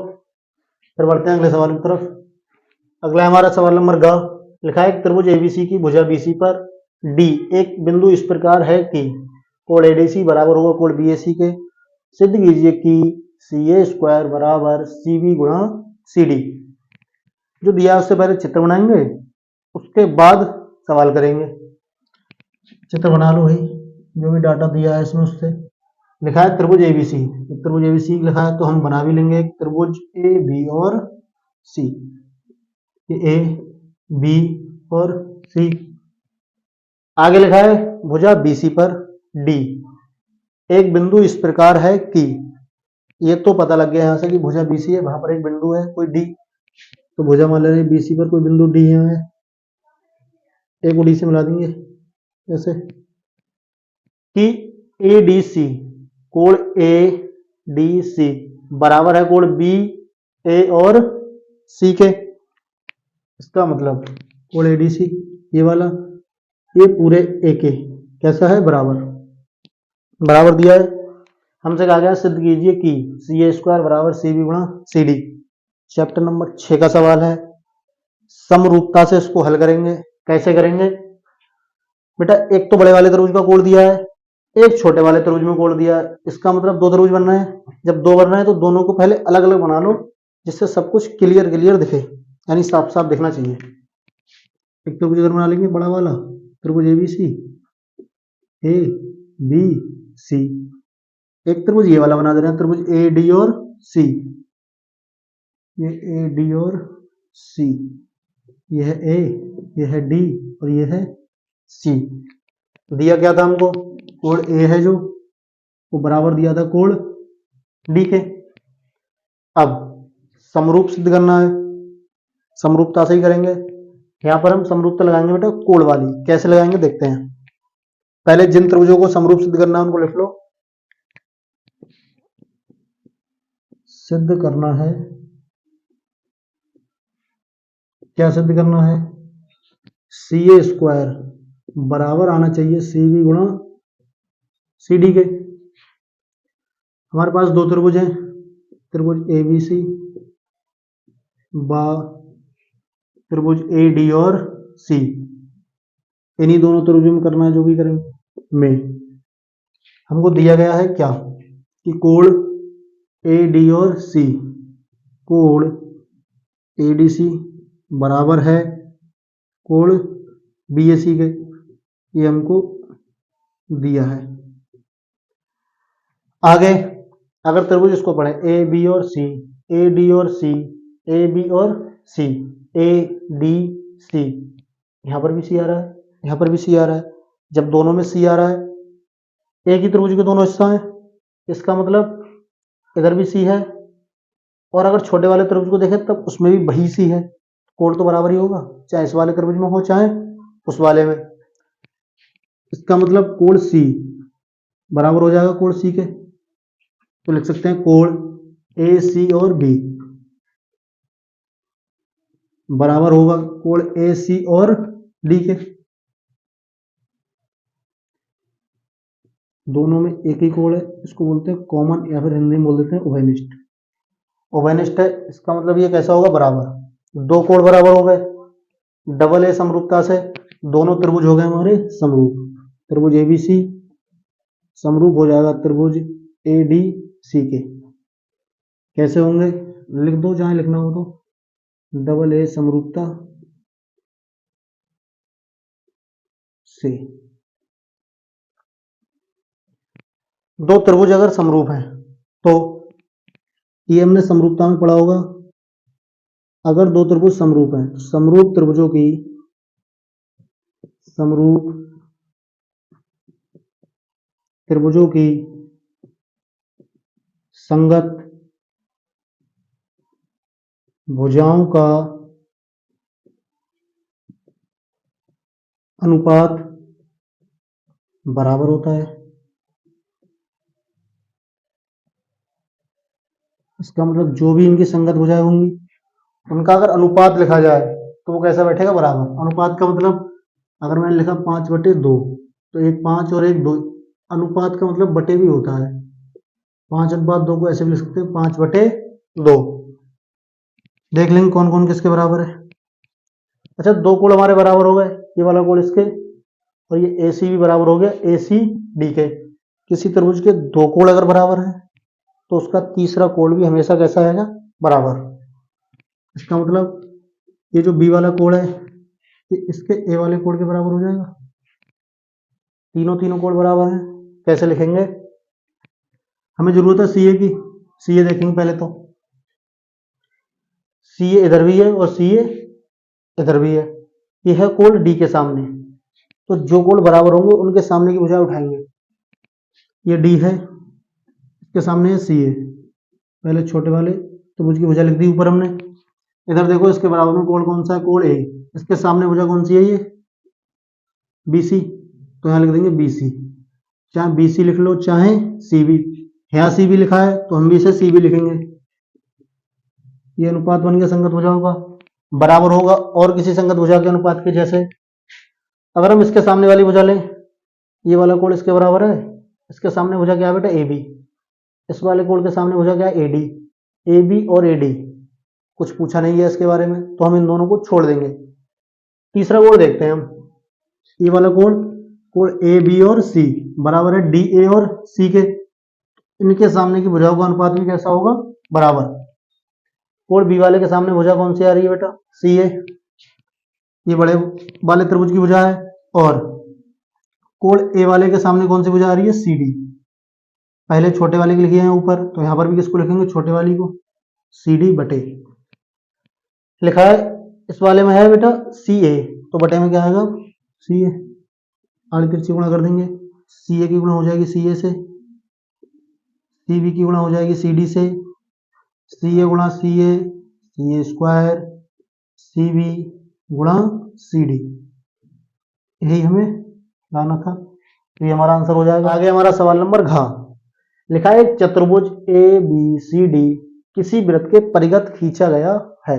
फिर बढ़ते हैं अगले सवाल की तरफ। अगला हमारा सवाल नंबर ग, लिखा है त्रिभुज एबीसी की भुजा बीसी पर डी एक बिंदु इस प्रकार है कि कोण एडीसी बराबर होगा कोण बीएसी के, सिद्ध कीजिए कि CA² बराबर CB गुणा CD। जो दिया है उससे पहले चित्र बनाएंगे, उसके बाद सवाल करेंगे। चित्र बना लो भाई, जो भी डाटा दिया है इसमें उससे। लिखा है त्रिभुज एबीसी, त्रिभुज एबीसी लिखा है तो हम बना भी लेंगे एक त्रिभुज ए बी और सी, ए बी और सी। आगे लिखा है भुजा बीसी पर डी एक बिंदु इस प्रकार है कि, ये तो पता लग गया यहां से कि भुजा बीसी है, वहां पर एक बिंदु है कोई डी, तो भुजा मान ले रहे हैं बीसी पर कोई बिंदु डी है, एक को डी से मिला देंगे जैसे कि ADC कोण ADC बराबर है कोण BA और C के। इसका मतलब कोण ADC ये वाला, ये पूरे A के कैसा है बराबर, बराबर दिया है। हमसे कहा गया सिद्ध कीजिए कि CA² बराबर CB गुणा CD। चैप्टर नंबर 6 का सवाल है, समरूपता से इसको हल करेंगे। कैसे करेंगे बेटा, एक तो बड़े वाले त्रिभुज का कोण दिया है, एक छोटे वाले त्रिभुज में कोण दिया है, इसका मतलब दो त्रिभुज बन रहे हैं। जब दो बन रहे हैं तो दोनों को पहले अलग अलग बना लो, जिससे सब कुछ क्लियर क्लियर दिखे, यानी साफ साफ दिखना चाहिए। एक त्रिभुज अगर बना लेंगे बड़ा वाला त्रिभुज ए बी सी, ए बी सी। एक त्रिभुज ये वाला बना दे रहे हैं, त्रिभुज ए डी और सी, ये ए डी और सी, ये है ए, ये है डी और ये है सी। दिया क्या था हमको, कोण ए है जो वो बराबर दिया था कोण डी के। अब समरूप सिद्ध करना है, समरूपता से ही करेंगे। यहां पर हम समरूपता लगाएंगे बेटा कोण वाली, कैसे लगाएंगे देखते हैं। पहले जिन त्रिभुजों को समरूप सिद्ध करना है उनको लिख लो। सिद्ध करना है, क्या सिद्ध करना है, सी ए स्क्वायर बराबर आना चाहिए सी बी गुणा सी डी के। हमारे पास दो त्रिभुज हैं, त्रिभुज ए बी सी बा त्रिभुज ए डी और सी। इन्हीं दोनों त्रिभुजों में करना है जो भी करेंगे। में हमको दिया गया है क्या कि कोण ए डी और सी, कोण ए डी सी बराबर है कोण बी ए सी के, ये हमको दिया है। आगे अगर त्रिभुज इसको पढ़े ए बी और सी, ए डी और सी, ए बी और सी, ए डी सी, यहां पर भी सी आ रहा है, यहां पर भी सी आ रहा है। जब दोनों में सी आ रहा है, एक ही त्रिभुज के दोनों हिस्सा हैं, इसका मतलब इधर भी सी है, और अगर छोटे वाले त्रिभुज को देखें तब उसमें भी वही सी है, कोण तो बराबर ही होगा, चाहे इस वाले त्रिभुज में हो चाहे उस वाले में। इसका मतलब कोण सी बराबर हो जाएगा कोण सी के, तो लिख सकते हैं कोण ए सी और बी बराबर होगा कोण ए सी और डी के। दोनों में एक ही कोण है, इसको बोलते हैं कॉमन, या फिर हिंदी में बोल देते हैं उभयनिष्ठ। उभयनिष्ठ है, इसका मतलब ये कैसा होगा, बराबर। दो कोण बराबर हो गए, डबल ए समरूपता से दोनों त्रिभुज हो गए हमारे समरूप। त्रिभुज ए बी सी समरूप हो जाएगा त्रिभुज ए डी सी के। कैसे होंगे लिख दो, जहां लिखना हो तो। डबल ए समरूपता से दो त्रिभुज अगर समरूप हैं तो ये हमने समरूपता में पढ़ा होगा। अगर दो त्रिभुज समरूप हैं तो समरूप त्रिभुजों की संगत भुजाओं का अनुपात बराबर होता है। इसका मतलब जो भी इनकी संगत भुजाएं होंगी उनका अगर अनुपात लिखा जाए तो वो कैसा बैठेगा, बराबर। अनुपात का मतलब अगर मैंने लिखा 5/2 तो एक 5 और एक 2, अनुपात का मतलब बटे भी होता है। 5/2 को ऐसे भी लिख सकते हैं 5/2। देख लेंगे कौन कौन किसके बराबर है। अच्छा, दो कोण हमारे बराबर हो गए, ये वाला कोण इसके और ये ए सी भी बराबर हो गया ए सी डी के। किसी त्रिभुज के दो कोण अगर बराबर है तो उसका तीसरा कोण भी हमेशा कैसा आएगा, बराबर। इसका मतलब ये जो बी वाला कोण है ये इसके ए वाले कोण के बराबर हो जाएगा। तीनों कोण बराबर हैं, कैसे लिखेंगे। हमें जरूरत है सी ए की, सी ए देखेंगे पहले तो। सी ए इधर भी है और सी ए इधर भी है, ये है कोण डी के सामने, तो जो कोण बराबर होंगे उनके सामने की भुजा उठाएंगे। ये डी है, इसके सामने है सी ए, पहले छोटे वाले त्रिभुज की भुजा लिख दी ऊपर हमने। इधर देखो इसके बराबर में कोण कौन सा है, कोण ए, इसके सामने भुजा कौन सी है, ये बी सी, तो यहां लिख देंगे बी सी। चाहे बी सी लिख लो चाहे सी बी, यहाँ सी बी लिखा है तो हम भी इसे सी बी लिखेंगे। ये अनुपात बन गया संगत भुजाओं का, बराबर होगा और किसी संगत भुजा के अनुपात के जैसे। अगर हम इसके सामने वाली भुजा लें, ये वाला कोण इसके बराबर है, इसके सामने भुजा क्या है बेटा, ए बी। इस वाले कोण के सामने भुजा क्या है, ए डी। ए बी और ए डी कुछ पूछा नहीं है इसके बारे में, तो हम इन दोनों को छोड़ देंगे। तीसरा कोण देखते हैं हम, ये वाला कोण ए बी और सी बराबर है डी ए और सी के। इनके सामने की भुजाओं का अनुपात भी कैसा होगा, बराबर। कोण बी वाले के सामने भुजा कौन सी आ रही है बेटा, सी ए, ये बड़े वाले त्रिभुज की भुजा है, और कोण ए वाले के सामने कौन सी भुजा आ रही है, सी डी। पहले छोटे वाले की लिखी है ऊपर, तो यहाँ पर भी किसको लिखेंगे, छोटे वाली को, सी डी बटे लिखा है। इस वाले में है बेटा सी ए, तो बटे में क्या आएगा, सी ए। आड़ी तिरछी गुणा कर देंगे, सी ए की गुणा हो जाएगी सी ए से, सी बी की गुणा हो जाएगी सी डी से, सी ए गुणा सी ए स्क्वायर, सी बी गुणा सी डी। यही हमें लाना था, तो ये हमारा आंसर हो जाएगा। आगे हमारा सवाल नंबर घ लिखा है, चतुर्भुज ए बी सी डी किसी वृत्त के परिगत खींचा गया है।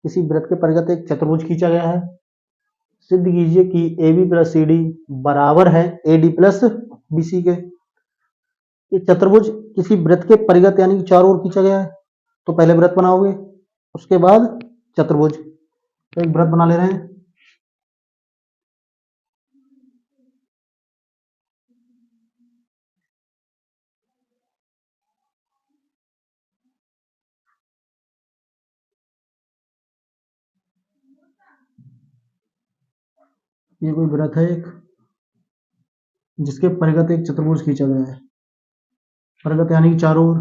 किसी वृत्त के परिगत एक चतुर्भुज खींचा गया है। सिद्ध कीजिए कि A B plus C D बराबर है A D plus B C के। ये चतुर्भुज किसी वृत्त के परिगत यानी कि चारों ओर खींचा गया है। तो पहले वृत्त बनाओगे, उसके बाद चतुर्भुज। तो एक वृत्त बना ले रहे हैं। ये कोई वृत्त है एक, जिसके परिगत एक चतुर्भुज खींचा गया है। परिगत यानी कि चारों ओर,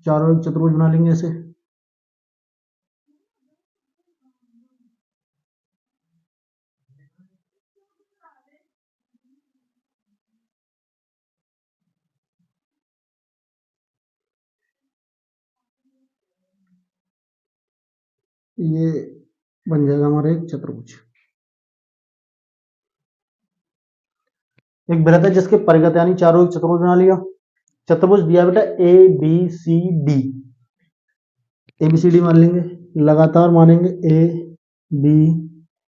चारों एक चतुर्भुज बना लेंगे ऐसे। ये बन जाएगा हमारा एक चतुर्भुज। एक वृत्त है जिसके परिगत यानी चारों एक चतुर्भुज बना लिया। चतुर्भुज दिया बेटा A B C D, A B C D मान लेंगे, लगातार मानेंगे ए बी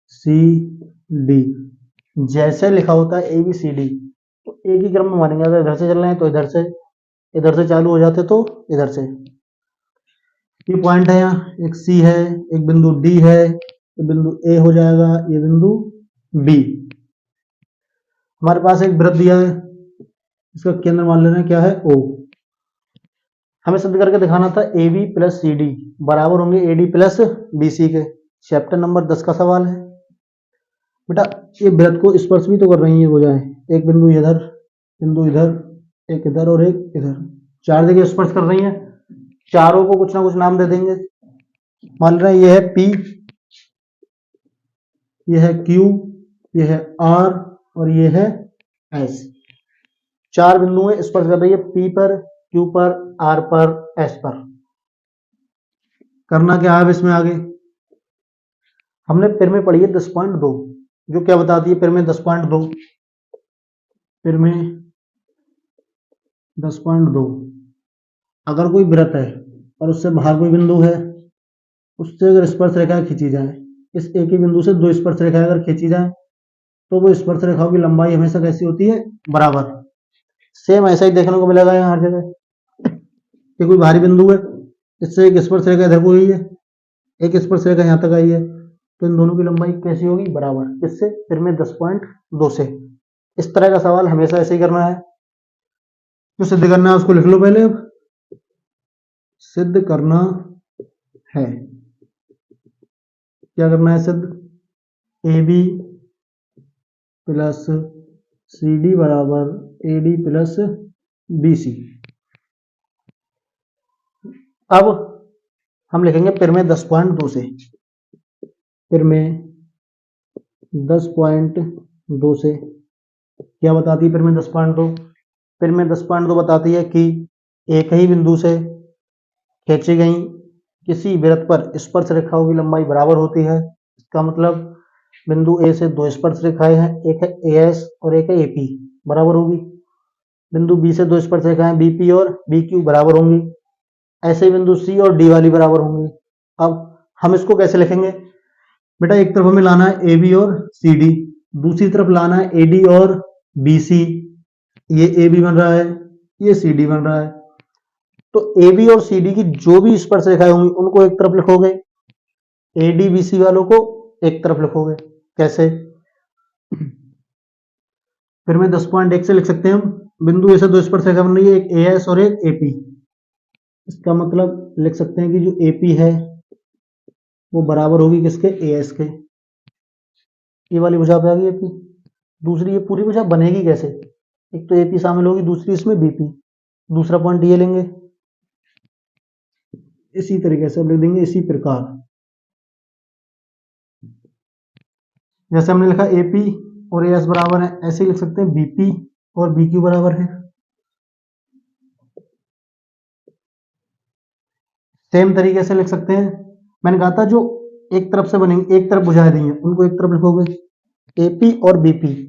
सी डी। जैसे लिखा होता है ए बी सी डी, तो एक ही क्रम में मानेंगे। अगर इधर से चल रहे हैं तो इधर से चालू हो जाते तो इधर से। ये पॉइंट है, यहाँ एक सी है, एक बिंदु डी है, ये बिंदु ए हो जाएगा, ये बिंदु बी। हमारे पास एक वृत्त दिया है, इसका केंद्र मान लेना क्या है, ओ। हमें सिद्ध करके दिखाना था A B plus C D बराबर होंगे A D plus B C के। चैप्टर नंबर 10 का सवाल है बेटा। ये वृत्त को स्पर्श भी तो कर रही है भुजाएं, एक बिंदु इधर, बिंदु इधर, एक इधर और एक इधर, चार जगह स्पर्श कर रही है। चारों को कुछ ना कुछ नाम दे देंगे। मान रहे हैं ये है पी, ये है क्यू, ये है आर और ये है एस। चार बिंदुएं स्पर्श कर रही है, पी पर, क्यू पर, आर पर, एस पर। करना क्या है इसमें आगे, हमने पिर में पढ़ी है 10.2, जो क्या बताती है पिर में 10.2, पिर में 10.2। अगर कोई वृत्त है और उससे बाहर कोई बिंदु है, उससे अगर स्पर्श रेखा खींची जाए, इस एक ही बिंदु से दो स्पर्श रेखाएं अगर खींची जाए, तो वो स्पर्श रेखाओं की लंबाई हमेशा कैसी होती है, बराबर। सेम ऐसा ही देखने को मिलेगा यहाँ हर जगह। ये कोई बाहरी बिंदु है, इससे एक स्पर्श रेखा इधर को गई है, एक स्पर्श रेखा यहाँ तक आई है, तो इन दोनों की लंबाई कैसी होगी, बराबर। किससे, फिर में 10.2 से। इस तरह का सवाल हमेशा ऐसे ही करना है। जो सिद्ध करना है उसको लिख लो पहले। अब सिद्ध करना है, क्या करना है सिद्ध, A B plus C D बराबर A D plus B C. अब हम लिखेंगे पिर में 10.2 से, पिर में 10.2 से क्या बताती है पिर में 10.2, पिर में 10.2 बताती है कि एक ही बिंदु से खींची गई किसी वृत्त पर स्पर्श रेखाओं की लंबाई बराबर होती है। इसका मतलब बिंदु ए से दो स्पर्श रेखाएं हैं, एक है ए एस और एक है ए पी, बराबर होगी। बिंदु बी से दो स्पर्श रेखाएं बी पी और बी क्यू बराबर होंगी। ऐसे ही बिंदु सी और डी वाली बराबर होंगी। अब हम इसको कैसे लिखेंगे बेटा, एक तरफ हमें लाना है ए बी और सी डी, दूसरी तरफ लाना है ए डी और बी सी। ये ए बी बन रहा है, ये सी डी बन रहा है। तो ए बी और सी डी की जो भी स्पर्श रेखाएं होंगी उनको एक तरफ लिखोगे, ए डी बी सी वालों को एक तरफ लिखोगे। कैसे, फिर में 10.1 से लिख सकते हैं हम, बिंदु ए से दो स्पर्श रेखा बन रही है, एक ए एस और एक ए पी। इसका मतलब लिख सकते हैं कि जो ए पी है वो बराबर होगी किसके, ए एस के। ये वाली भुजा पे आ गई एपी। दूसरी ये पूरी भुजा बनेगी कैसे, एक तो एपी शामिल होगी, दूसरी इसमें बीपी। दूसरा पॉइंट ये लेंगे, इसी तरीके से लिख देंगे इसी प्रकार। जैसे हमने लिखा एपी और एस बराबर है, ऐसे ही लिख सकते हैं बीपी और बीक्यू बराबर है। सेम तरीके से लिख सकते हैं, मैंने कहा था जो एक तरफ से बनेंगे, एक तरफ बुझाए दी हैं उनको एक तरफ लिखोगे, एपी और बीपी।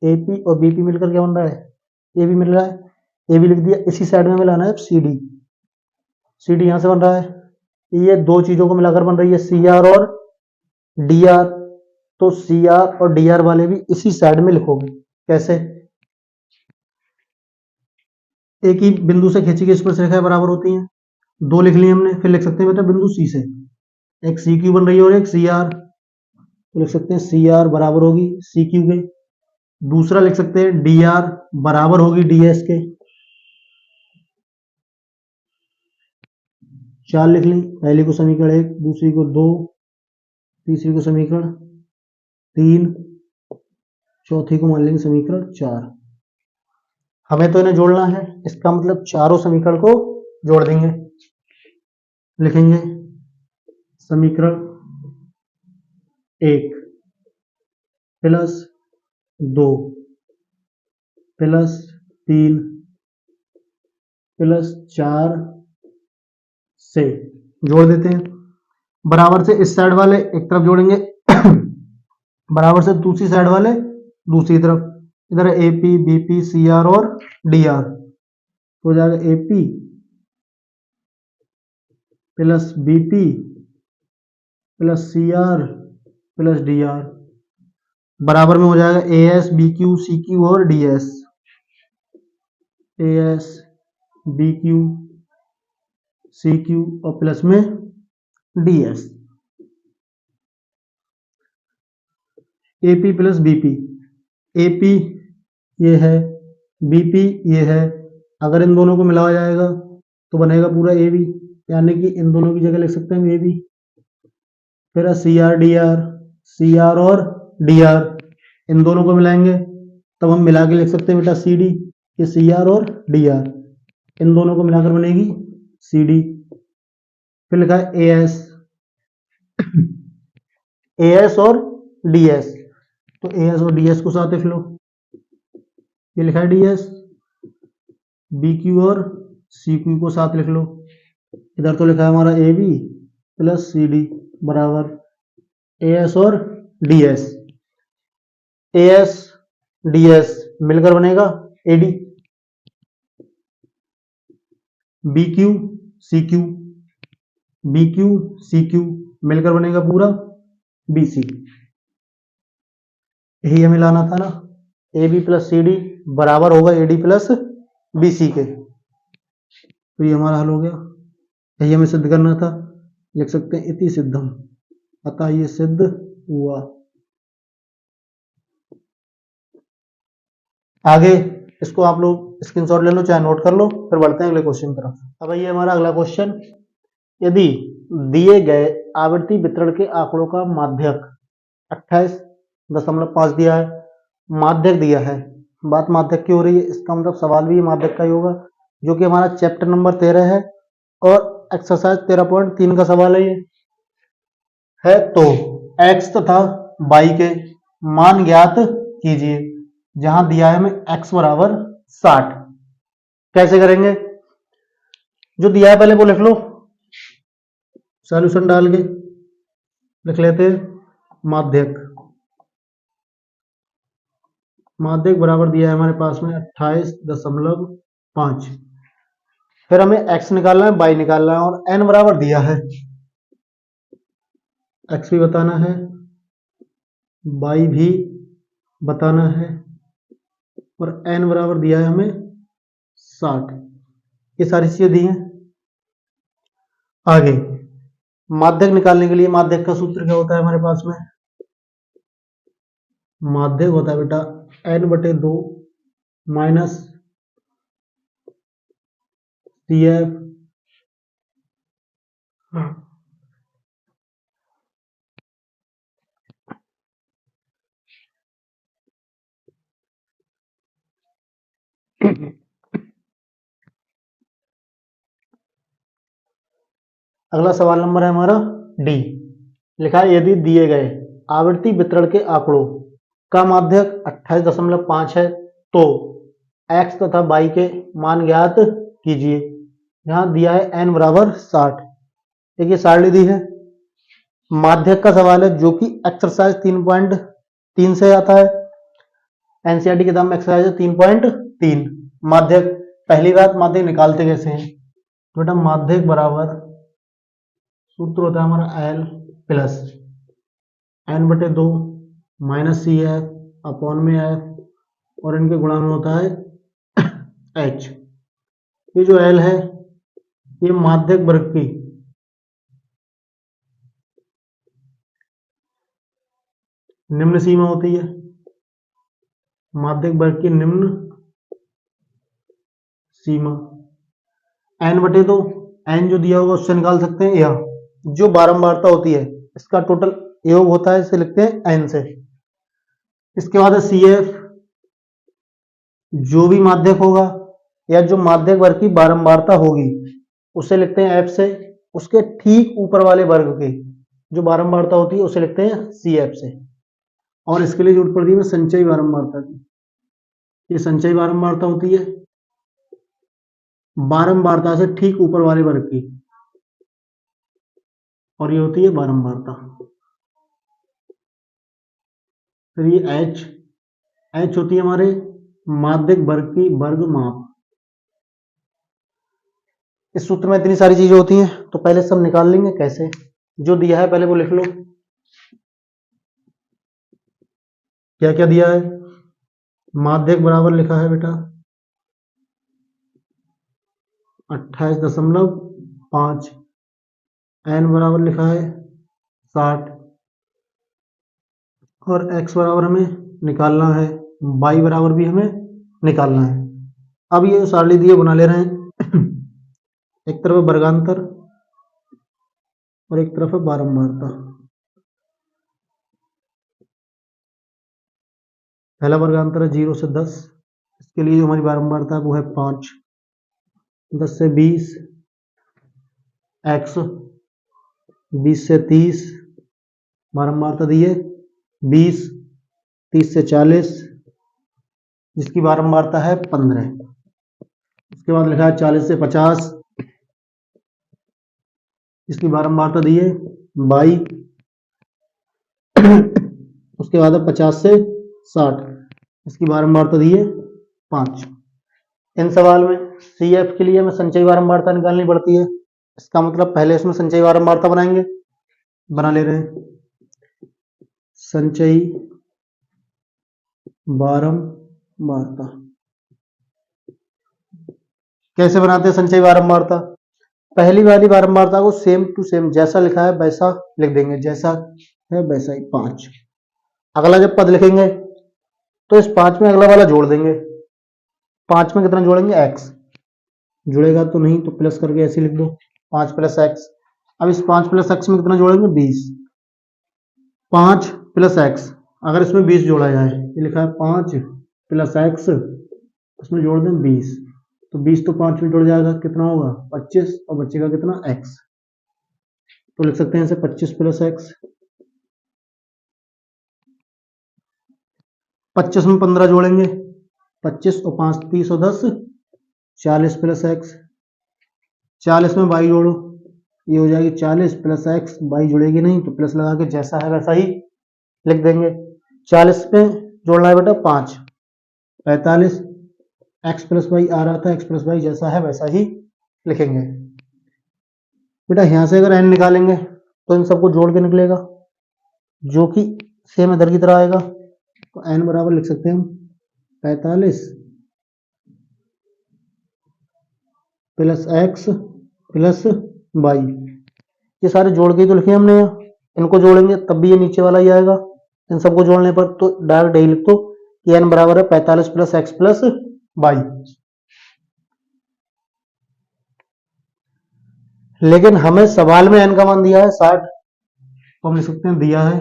एपी और बीपी मिलकर क्या बन रहा है, ए बी मिल रहा है, ए बी लिख दिया। इसी साइड में मिलाना है सी डी, सी डी यहां से बन रहा है। ये दो चीजों को मिलाकर बन रही है सी आर और डी आर, तो सी आर और डी आर वाले भी इसी साइड में लिखोगे। कैसे, एक ही बिंदु से खींची गई स्पर्शरेखाएं बराबर होती हैं, दो लिख ली हमने, फिर लिख सकते हैं बेटा बिंदु सी से एक सी क्यू बन रही है और एक सी आर, तो लिख सकते हैं सी आर बराबर होगी सी क्यू के। दूसरा लिख सकते हैं डी आर बराबर होगी डी एस के। चार लिख ली, पहली को समीकरण एक, दूसरी को दो, तीसरी को समीकरण तीन, चौथी को मान लेंगे समीकरण चार। हमें तो इन्हें जोड़ना है, इसका मतलब चारों समीकरण को जोड़ देंगे। लिखेंगे समीकरण एक प्लस दो प्लस तीन प्लस चार से जोड़ देते हैं। बराबर से इस साइड वाले एक तरफ जोड़ेंगे बराबर से दूसरी साइड वाले दूसरी तरफ। इधर A P B P C R और डी आर, तो हो जाएगा A P plus B P plus C R plus D R, बराबर में हो जाएगा A S B Q C Q और D S. A S B Q C Q और प्लस में D S. A P plus B P, A P ये है, B P ये है, अगर इन दोनों को मिलाया जाएगा तो बनेगा पूरा ए बी, यानी कि इन दोनों की जगह लिख सकते हैं ए बी। फिर C R D R, C R और डी आर, इन दोनों को मिलाएंगे तब हम मिला के लिख सकते हैं बेटा सी डी, ये सी आर और डी आर, इन दोनों को मिलाकर बनेगी सी डी। फिर लिखा है ए एस, ए एस और डी एस, तो ए एस और डी एस को साथ लिख लो, ये लिखा है डी एस। बी क्यू और सी क्यू को साथ लिख लो, इधर तो लिखा है हमारा A B plus C D बराबर ए एस और D S. A S D S मिलकर बनेगा A D. B Q C Q, B Q C Q मिलकर बनेगा पूरा बी सी। यही हमें लाना था ना, A B plus C D बराबर होगा A D plus B C के, तो ये हमारा हल हो गया। यही हमें सिद्ध करना था, लिख सकते हैं इति सिद्धम, अतः ये सिद्ध हुआ। आगे इसको आप लोग स्क्रीनशॉट ले लो चाहे नोट कर लो, फिर बढ़ते हैं अगले क्वेश्चन की तरफ। अब ये हमारा अगला क्वेश्चन, यदि दिए गए आवृत्ति वितरण के आंकड़ों का माध्यक 28.5 दिया है, माध्यक दिया है, बात माध्यक की हो रही है, इसका मतलब सवाल भी माध्यक का ही होगा, जो कि हमारा चैप्टर नंबर 13 है और एक्सरसाइज 13.3 का सवाल है ये है। तो x तथा y के मान ज्ञात कीजिए, जहां दिया है हमें x बराबर 60। कैसे करेंगे, जो दिया है पहले वो लिख लो, सॉल्यूशन डाल के लिख लेते हैं। माध्यक, माध्यक बराबर दिया है हमारे पास में 28.5। फिर हमें x निकालना है y निकालना है और n बराबर दिया है, x भी बताना है y भी बताना है और n बराबर दिया है हमें 60। ये सारी चीजें दी हैं। आगे माध्यक निकालने के लिए माध्यक का सूत्र क्या होता है हमारे पास में, माध्यक होता है बेटा n/2 माइनस सी एफ अगला सवाल नंबर है हमारा डी। लिखा है यदि दिए गए आवृत्ति वितरण के आंकड़ों का माध्यक 28.5 है तो x तथा y के मान ज्ञात कीजिए। यहां दिया है n बराबर 60। देखिए सारणी दी है, माध्यक का सवाल है जो कि एक्सरसाइज 3.3 से आता है। एनसीईआरटी किताब में एक्सरसाइज है 3.3। माध्यक, पहली बात माध्यक निकालते कैसे हैं तो बेटा माध्यक बराबर सूत्र होता है हमारा l plus n/2 minus c f upon में एफ और इनके गुणा में होता है एच। ये जो एल है ये माध्यक वर्ग की निम्न सीमा होती है, माध्यक वर्ग की निम्न सीमा। n/2 n जो दिया होगा उससे निकाल सकते हैं, यह जो बारंबारता होती है इसका टोटल योग होता है, इसे लिखते हैं n से। इसके बाद है सी एफ, जो भी माध्यक होगा या जो माध्यक वर्ग की बारंबारता होगी उसे लिखते हैं एफ से। उसके ठीक ऊपर वाले वर्ग की जो बारंबारता होती है उसे लिखते हैं सी एफ से। और इसके लिए जरूरत पड़ती है संचयी बारंबारता की। ये संचयी बारंबारता होती है बारंबारता से ठीक ऊपर वाले वर्ग की, और ये होती है बारंबारता। फिर ये एच होती है हमारे माध्यक वर्ग की वर्ग माप। इस सूत्र में इतनी सारी चीजें होती हैं तो पहले सब निकाल लेंगे। कैसे, जो दिया है पहले वो लिख लो। क्या क्या दिया है, माध्यक बराबर लिखा है बेटा 28.5, n बराबर लिखा है 60 और x बराबर हमें निकालना है, y बराबर भी हमें निकालना है। अब ये सारणी दिए बना ले रहे हैं। एक तरफ है वर्गांतर और एक तरफ है बारंबारता। पहला वर्गांतर है 0 से 10, इसके लिए जो हमारी बारंबारता है वो है 5। 10 से 20 x, 20 से 30 बारंबारता दी है 20, 30 से 40 जिसकी बारंबारता है 15। उसके बाद लिखा है 40 से 50 इसकी बारंबारता दी है 22। उसके बाद है 50 से 60 इसकी बारंबारता दी है 5। इन सवाल में सी एफ के लिए हमें संचयी बारंबारता निकालनी पड़ती है। इसका मतलब पहले इसमें संचयी बारंबारता बनाएंगे, बना ले रहे हैं। संचयी बारंबारता कैसे बनाते हैं संचयी बारंबारता, पहली वाली बारंबारता को सेम टू सेम जैसा लिखा है वैसा लिख देंगे, जैसा है वैसा ही 5। अगला जब पद लिखेंगे तो इस 5 में अगला वाला जोड़ देंगे। 5 में कितना जोड़ेंगे, x जुड़ेगा तो नहीं तो प्लस करके ऐसे लिख दो 5 प्लस एक्स। अब इस 5 प्लस एक्स में कितना जोड़ेंगे 20। 5 प्लस एक्स, अगर इसमें 20 जोड़ा जाए, ये लिखा है 5 प्लस एक्स, उसमें जोड़ दें 20, तो 20 तो 5 में जुड़ जाएगा, कितना होगा 25 और बचेगा कितना x। तो लिख सकते हैं इसे 25 प्लस एक्स। 25 में 15 जोड़ेंगे, 25 और 5 30 और 10 40 प्लस एक्स। 40 में y जोड़ो, ये हो जाएगी 40 प्लस एक्स, y जुड़ेगी नहीं तो प्लस लगा के जैसा है वैसा ही लिख देंगे। 40 में जोड़ना है बेटा 5, 45 x प्लस वाई आ रहा था, x प्लस वाई जैसा है वैसा ही लिखेंगे। बेटा यहां से अगर n निकालेंगे तो इन सबको जोड़ के निकलेगा जो कि सेम इधर की तरह आएगा, तो n बराबर लिख सकते हैं हम 45 प्लस एक्स प्लस वाई। ये सारे जोड़ के तो लिखे हमने, इनको जोड़ेंगे तब भी ये नीचे वाला ही आएगा। इन सबको जोड़ने पर तो डायरेक्ट यही लिख दो कि n बराबर है 45 प्लस एक्स प्लस वाई। लेकिन हमें सवाल में n का मान दिया है 60, तो हम लिख सकते हैं दिया है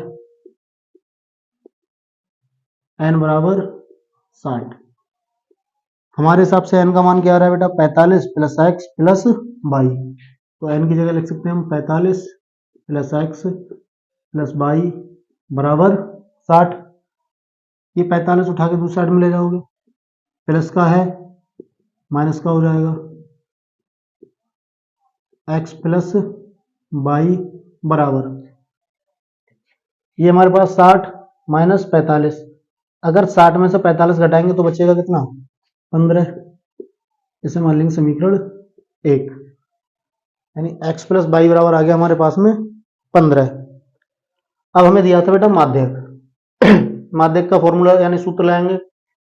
n बराबर 60। हमारे हिसाब से n का मान क्या आ रहा है बेटा, 45 प्लस एक्स प्लस वाई। तो n की जगह लिख सकते हैं हम 45 प्लस एक्स प्लस वाई बराबर 60। ये 45 उठा के दूसरी साइड में ले जाओगे, प्लस का है माइनस का हो जाएगा, एक्स प्लस वाई बराबर, ये हमारे पास 60 माइनस 45। अगर 60 में से 45 घटाएंगे तो बचेगा कितना, 15। इसे मान लेंगे समीकरण 1, यानी x प्लस वाई बराबर आ गया हमारे पास में 15। अब हमें दिया था बेटा माध्यक। माध्यक का फॉर्मूला यानी सूत्र लाएंगे,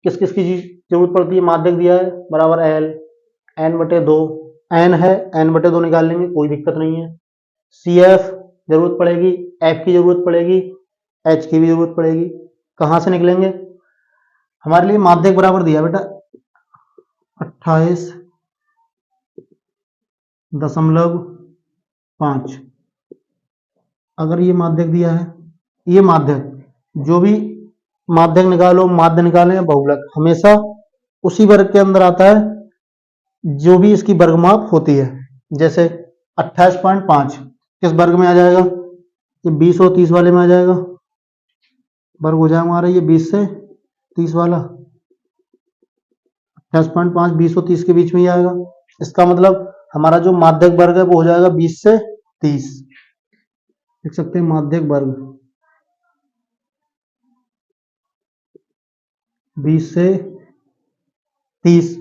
किस किस की जरूरत पड़ती है। माध्यक दिया है बराबर l n/2, n है n/2 निकाल लेंगे, कोई दिक्कत नहीं है। CF जरूरत पड़ेगी, F की जरूरत पड़ेगी, H की भी जरूरत पड़ेगी। कहां से निकलेंगे, हमारे लिए माध्यक बराबर दिया बेटा 28.5। अगर ये माध्यक दिया है, ये माध्यक, जो भी माध्यक निकालो, माध्य निकालें या बहुलक, हमेशा उसी वर्ग के अंदर आता है जो भी इसकी वर्गमाप होती है। जैसे 28.5 किस वर्ग में आ जाएगा, ये 20 और 30 वाले में आ जाएगा, वर्ग हो जाएगा हमारा ये 20 से 30 वाला। 28.5 20 और 30 के बीच में ही आएगा। इसका मतलब हमारा जो माध्यक वर्ग है वो हो जाएगा 20 से 30। लिख सकते हैं माध्यक वर्ग 20 से 30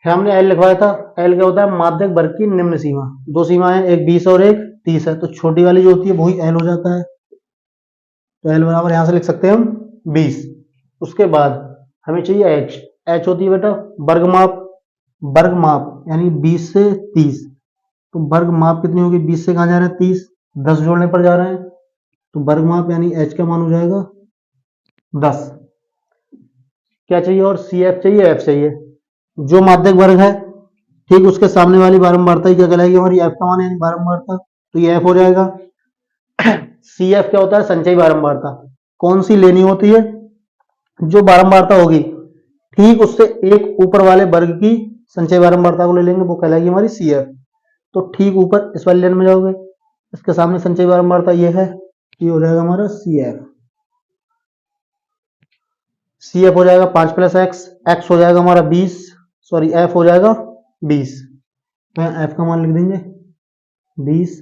है। हमने एल लिखवाया था, एल क्या होता है, माध्यक वर्ग की निम्न सीमा। दो सीमा है, एक 20 और एक 30 है, तो छोटी वाली जो होती है वही एल हो जाता है। तो एल बराबर यहां से लिख सकते हैं हम 20। उसके बाद हमें चाहिए एच। एच होती है बेटा वर्गमाप, वर्गमाप यानी 20 से 30। तो वर्गमाप कितनी होगी, 20 से कहां जा रहे हैं 30, 10 जोड़ने पर जा रहे हैं, तो वर्गमाप यानी एच का मान हो जाएगा 10। क्या चाहिए और, सी एफ चाहिए, एफ चाहिए। जो माध्यक वर्ग है ठीक उसके सामने वाली बारंबारता ही क्या कहलाएगी, हमारी एफ का मान है बारंबारता, तो ये एफ हो जाएगा। सी एफ क्या होता है, संचयी बारंबारता। कौन सी लेनी होती है, जो बारंबारता होगी ठीक उससे एक ऊपर वाले वर्ग की संचयी बारंबारता को ले लेंगे, वो कहलाएगी हमारी सी एफ। तो ठीक ऊपर इस वाली लाइन में जाओगे, इसके सामने संचयी बारंबारता ये है, ये हो जाएगा हमारा सी एफ। सी एफ हो जाएगा 5 प्लस एक्स, एक्स हो जाएगा हमारा 20, सॉरी एफ हो जाएगा 20। तो यहाँ एफ का मान लिख देंगे 20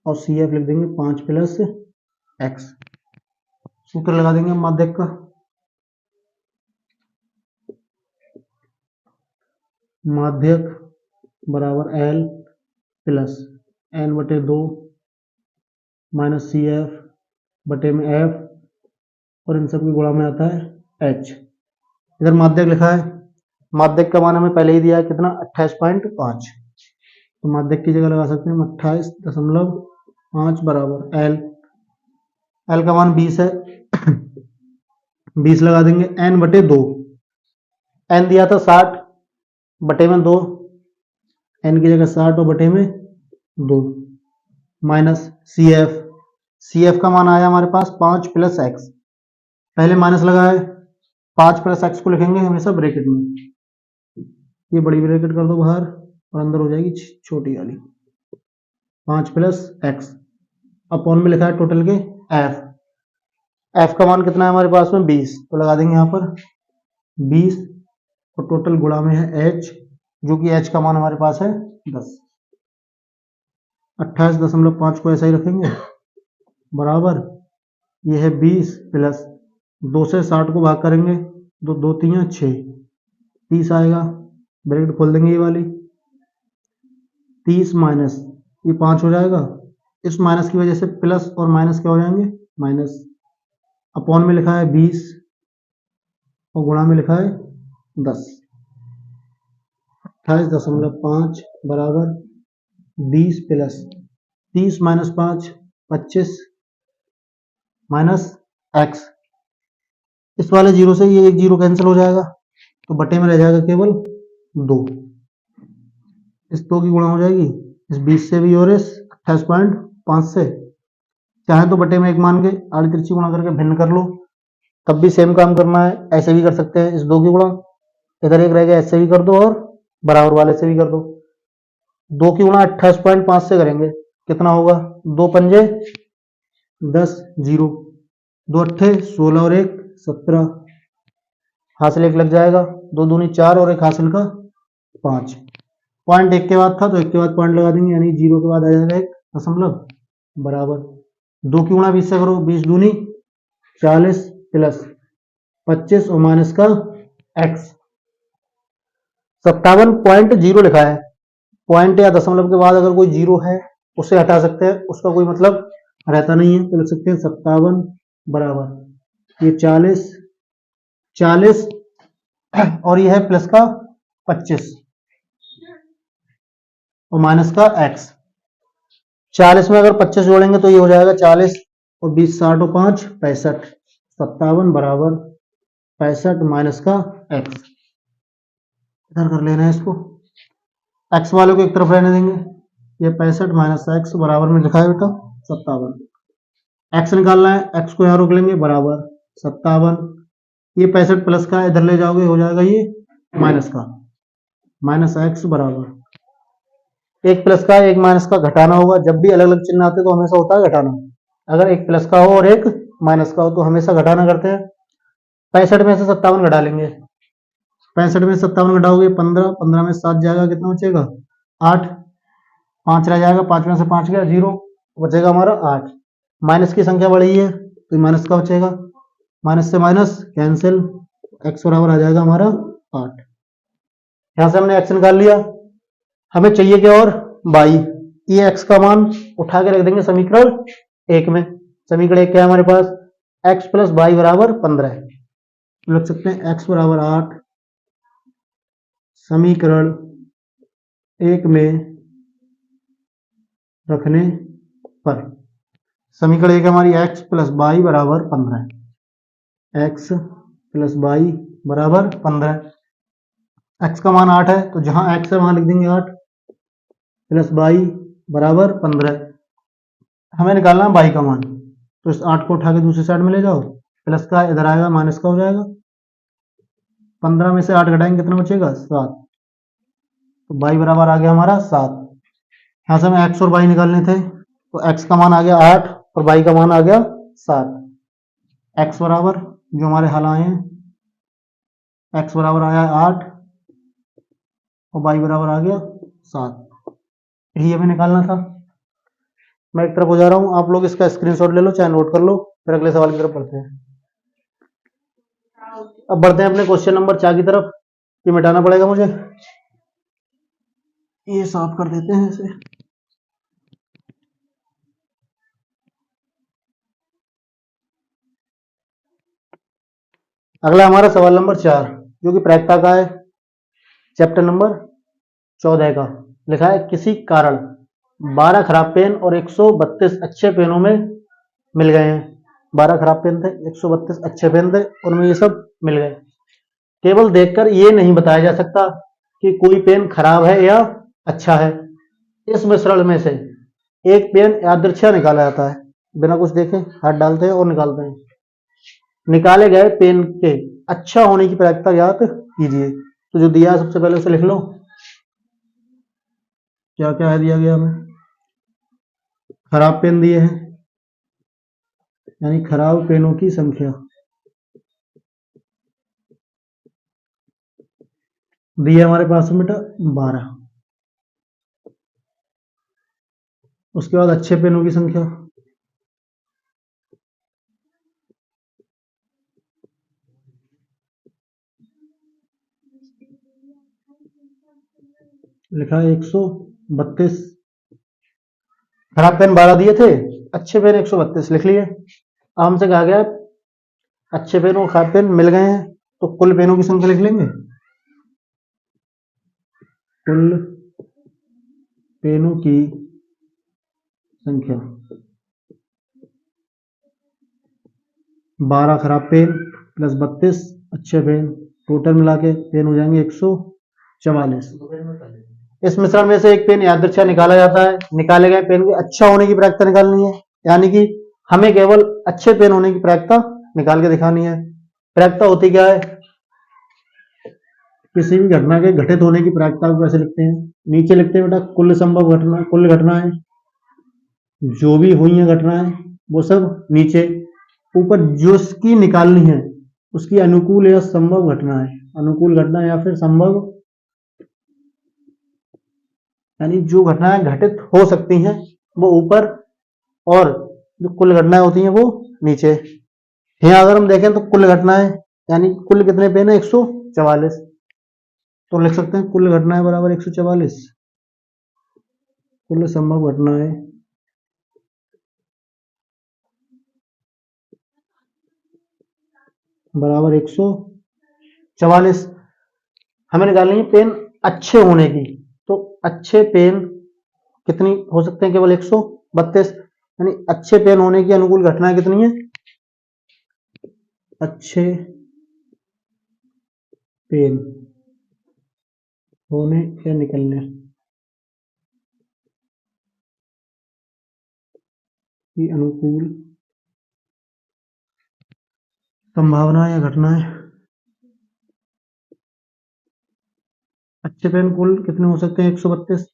और सी एफ लिख देंगे 5 प्लस एक्स। सूत्र लगा देंगे माध्यक का, माध्यक बराबर l plus n/2 minus c f बटे में एफ, और इन सब की गुणा में आता है एच। इधर माध्यक लिखा है, माध्यक का मान हमें पहले ही दिया है कितना, 28.5। तो माध्यक की जगह लगा सकते हैं 28.5 बराबर एल, एल का मान 20 है, 20 लगा देंगे n/2। n दिया था 60 बटे में 2, n की जगह 60 और बटे में 2 minus c f. C f का मान आया हमारे पास 5 प्लस एक्स, पहले माइनस लगा है, 5 प्लस एक्स को लिखेंगे हमेशा ब्रैकेट में, ये बड़ी ब्रैकेट कर दो बाहर और अंदर हो जाएगी छोटी वाली 5 प्लस एक्स। अपॉन में लिखा है टोटल के एफ, एफ का मान कितना है हमारे पास में 20, तो लगा देंगे यहाँ पर 20 और टोटल गुणा में है एच, जो कि एच का मान हमारे पास है 10। 28.5 को ऐसा ही रखेंगे बराबर, ये है 20 प्लस 2 से 60 को भाग करेंगे, 2 2 3 6, 30 आएगा, ब्रैकेट खोल देंगे ये वाली, 30 माइनस ये 5 हो जाएगा, इस माइनस की वजह से प्लस और माइनस क्या हो जाएंगे माइनस। अपॉन में लिखा है 20 और गुणा में लिखा है 10। 28.5 बराबर 20 प्लस 30 माइनस 5 25 माइनस एक्स। इस वाले जीरो से ये एक जीरो कैंसिल हो जाएगा, तो बटे में रह जाएगा केवल 2। इस 2 की गुणा हो जाएगी इस 20 से भी और इस 28.5 से, चाहे तो बटे में 1 मान के आड़ी तिरछी गुणा करके भिन्न कर लो, तब भी सेम काम करना है, ऐसे भी कर सकते हैं इस 2 की गुणा इधर एक रह गया, ऐसे भी कर दो और बराबर वाले से भी कर दो। 2 की गुणा 28.5 से करेंगे, कितना होगा? 2 पंजे 10, 0, 2 अट्ठे 16 और 1 17, हासिल 1 लग जाएगा। 2 दूनी 4 और 1 हासिल का 5। पॉइंट 1 के बाद था तो 1 के बाद पॉइंट लगा देंगे, यानी 0 के बाद आ जाएगा 1 दशमलव बराबर। 2 की गुणा 20 से करो, 20 दूनी 40 प्लस 25 और माइनस का x। 57.0 लिखा है। पॉइंट या दशमलव के बाद अगर कोई जीरो है उसे हटा सकते हैं, उसका कोई मतलब रहता नहीं है, तो लिख सकते हैं 57 बराबर ये 40 और ये है प्लस का 25 और माइनस का x। 40 में अगर 25 जोड़ेंगे तो ये हो जाएगा 40 और 20 60 और 5 65। 57 बराबर 65 माइनस का x। इधर कर लेना है इसको, x वालों को एक तरफ रहने देंगे। ये 65 माइनस x बराबर में लिखा है बेटा 57। x निकालना है, x को यहाँ रोक लेंगे बराबर 57। ये 65 प्लस का इधर ले जाओगे हो जाएगा ये माइनस का, माइनस x बराबर एक प्लस का एक माइनस का घटाना होगा। जब भी अलग अलग चिन्ह आते तो हमेशा होता है घटाना। अगर एक प्लस का हो और एक माइनस का हो तो हमेशा घटाना करते हैं। 65 में से 57 घटा लेंगे, 65 में 57 घटाओगे 15, 15 में 7 जाएगा, कितना बचेगा 8, 5 रह जाएगा, 5 में से 5 गया 0, बचेगा हमारा 8। माइनस की संख्या बढ़ी है तो माइनस का बचेगा, माइनस से माइनस कैंसिल, x बराबर आ जाएगा हमारा 8। यहां से हमने x निकाल लिया। हमें चाहिए क्या और y। ये x का मान उठा के रख देंगे समीकरण 1 में। समीकरण 1 क्या है हमारे पास? x प्लस वाई बराबर 15 लिख सकते हैं, x बराबर 8 समीकरण 1 में रखने पर। समीकरण 1 हमारी x प्लस वाई बराबर 15, x प्लस वाई बराबर 15। x का मान 8 है तो जहां x है वहां लिख देंगे 8 प्लस वाई बराबर 15। हमें निकालना है y का मान, तो इस 8 को उठा के दूसरी साइड में ले जाओ, प्लस का इधर आएगा माइनस का हो जाएगा। 15 में से 8 घटाएंगे कितना बचेगा 7, तो y बराबर आ गया हमारा 7। यहां से हमें x और y निकालने थे तो x का मान आ गया 8 और y का मान आ गया 7। x बराबर जो हमारे हल आए हैं, x बराबर आया 8 और y बराबर आ गया 7। यही हमें निकालना था। मैं एक तरफ हो जा रहा हूं, आप लोग इसका स्क्रीनशॉट ले लो चाहे नोट कर लो, फिर अगले सवाल की तरफ बढ़ते हैं। अब बढ़ते हैं अपने क्वेश्चन नंबर 4 की तरफ। ये मिटाना पड़ेगा मुझे, ये साफ कर देते हैं इसे। अगला हमारा सवाल नंबर 4 जो कि प्रायिकता का है, चैप्टर नंबर 14 का। लिखा है किसी कारण 12 खराब पेन और 132 अच्छे पेनों में मिल गए हैं। 12 खराब पेन थे, 132 अच्छे पेन थे, उनमें ये सब मिल गए। केवल देखकर ये नहीं बताया जा सकता कि कोई पेन खराब है या अच्छा है। इस मिश्रण में से एक पेन यादृच्छा निकाला जाता है। बिना कुछ देखे हाथ डालते हैं और निकालते हैं। निकाले गए पेन के अच्छा होने की प्रायिकता ज्ञात कीजिए। तो जो दिया है सबसे पहले उसे लिख लो, क्या क्या है दिया गया हमें। खराब पेन दिए हैं, यानी खराब पेनों की संख्या दी है हमारे पास में बेटा 12। उसके बाद अच्छे पेनों की संख्या लिखा है 132। खराब पेन 12 दिए थे, अच्छे पेन 132 लिख लिए। अब हमसे कहा गया अच्छे पेन और खराब पेन मिल गए हैं तो कुल पेनों की संख्या लिख लेंगे। कुल पेनों की संख्या 12 खराब पेन प्लस 32 अच्छे पेन, टोटल मिला के पेन हो जाएंगे 144। इस मिश्रण में से एक पेन यादृच्छा निकाला जाता है। निकाले गए पेन के अच्छा होने की प्रायिकता निकालनी है, यानी कि हमें केवल अच्छे पेन होने की प्रायिकता निकाल के दिखानी है। प्रायिकता होती क्या है? किसी भी घटना के घटित होने की प्रायिकता को कैसे लिखते हैं? नीचे लिखते हैं बेटा कुल संभव घटना, कुल घटनाएं जो भी हुई हैं घटनाएं वो सब नीचे, ऊपर जो उसकी निकालनी है उसकी अनुकूल या संभव घटनाएं, अनुकूल घटना या फिर संभव, यानी जो घटनाएं घटित हो सकती हैं वो ऊपर और जो कुल घटनाएं होती हैं वो नीचे। यहाँ अगर हम देखें तो कुल घटनाएं यानी कुल कितने पेन है 144, तो लिख सकते हैं कुल घटनाएं बराबर 144, कुल संभव घटनाएं बराबर 144। हमें निकालनी है पेन अच्छे होने की, तो अच्छे पेन कितनी हो सकते हैं? केवल 132, यानी अच्छे पेन होने की अनुकूल घटनाएं कितनी है? अच्छे पेन होने या निकलने की अनुकूल संभावना या घटनाएं, अच्छे पेन कुल कितने हो सकते हैं? 132।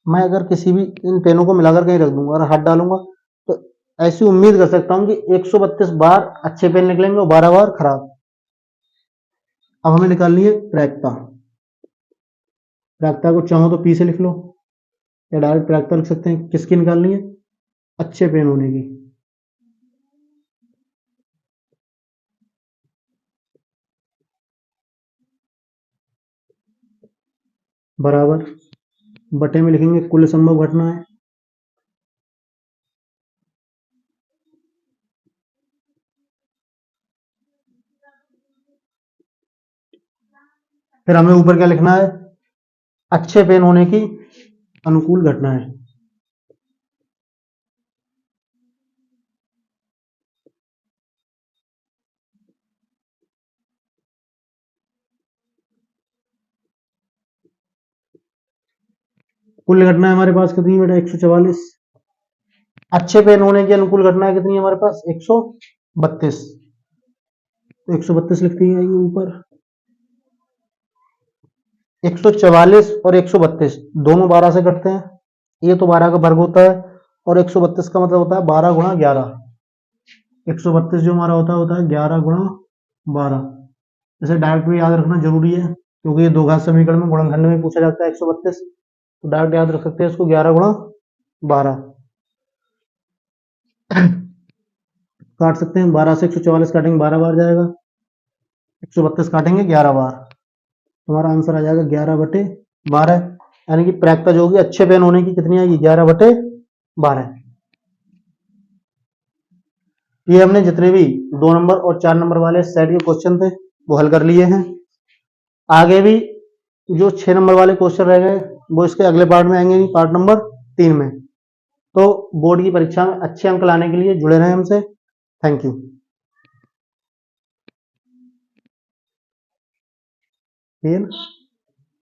मैं अगर किसी भी इन पेनों को मिलाकर कहीं रख दूंगा और हाथ डालूंगा तो ऐसी उम्मीद कर सकता हूं कि 132 बार अच्छे पेन निकलेंगे और 12 बार खराब। अब हमें निकालनी है प्रायिकता। प्रायिकता को चाहो तो पी से लिख लो या डायरेक्ट प्रायिकता लिख सकते हैं। किसकी निकालनी है? अच्छे पेन होने की। बराबर बटे में लिखेंगे कुल संभव घटनाएं, फिर हमें ऊपर क्या लिखना है? अच्छे पेन होने की अनुकूल घटनाएं। कुल घटनाएं हमारे पास कितनी बेटा? 144। अच्छे पेन होने की अनुकूल घटनाएं कितनी है हमारे पास? 132। तो 132 लिखती है ये ऊपर। 144 और 132 दोनों 12 से कटते हैं, ये तो 12 का वर्ग होता है और 132 का मतलब होता है 12 गुणा 11। 132 जो हमारा होता है 11 गुणा 12। इसे डायरेक्ट भी याद रखना जरूरी है क्योंकि ये दो घात समीकरण में गुणनखंड में पूछा जाता है 132, तो डायरेक्ट याद रख सकते हैं इसको 11 गुणा 12। काट सकते हैं, 12 से 144 काटेंगे 12 बार जाएगा, 132 काटेंगे 11 बार, तुम्हारा आंसर आ जाएगा 11/12। यानी कि प्रायिकता जो होगी अच्छे पेन होने की कितनी आएगी? 11/12। ये हमने जितने भी 2 नंबर और 4 नंबर वाले सेट के क्वेश्चन थे वो हल कर लिए हैं। आगे भी जो 6 नंबर वाले क्वेश्चन रह गए वो इसके अगले पार्ट में आएंगे, पार्ट नंबर 3 में। तो बोर्ड की परीक्षा में अच्छे अंक लाने के लिए जुड़े रहें हमसे। Thank you.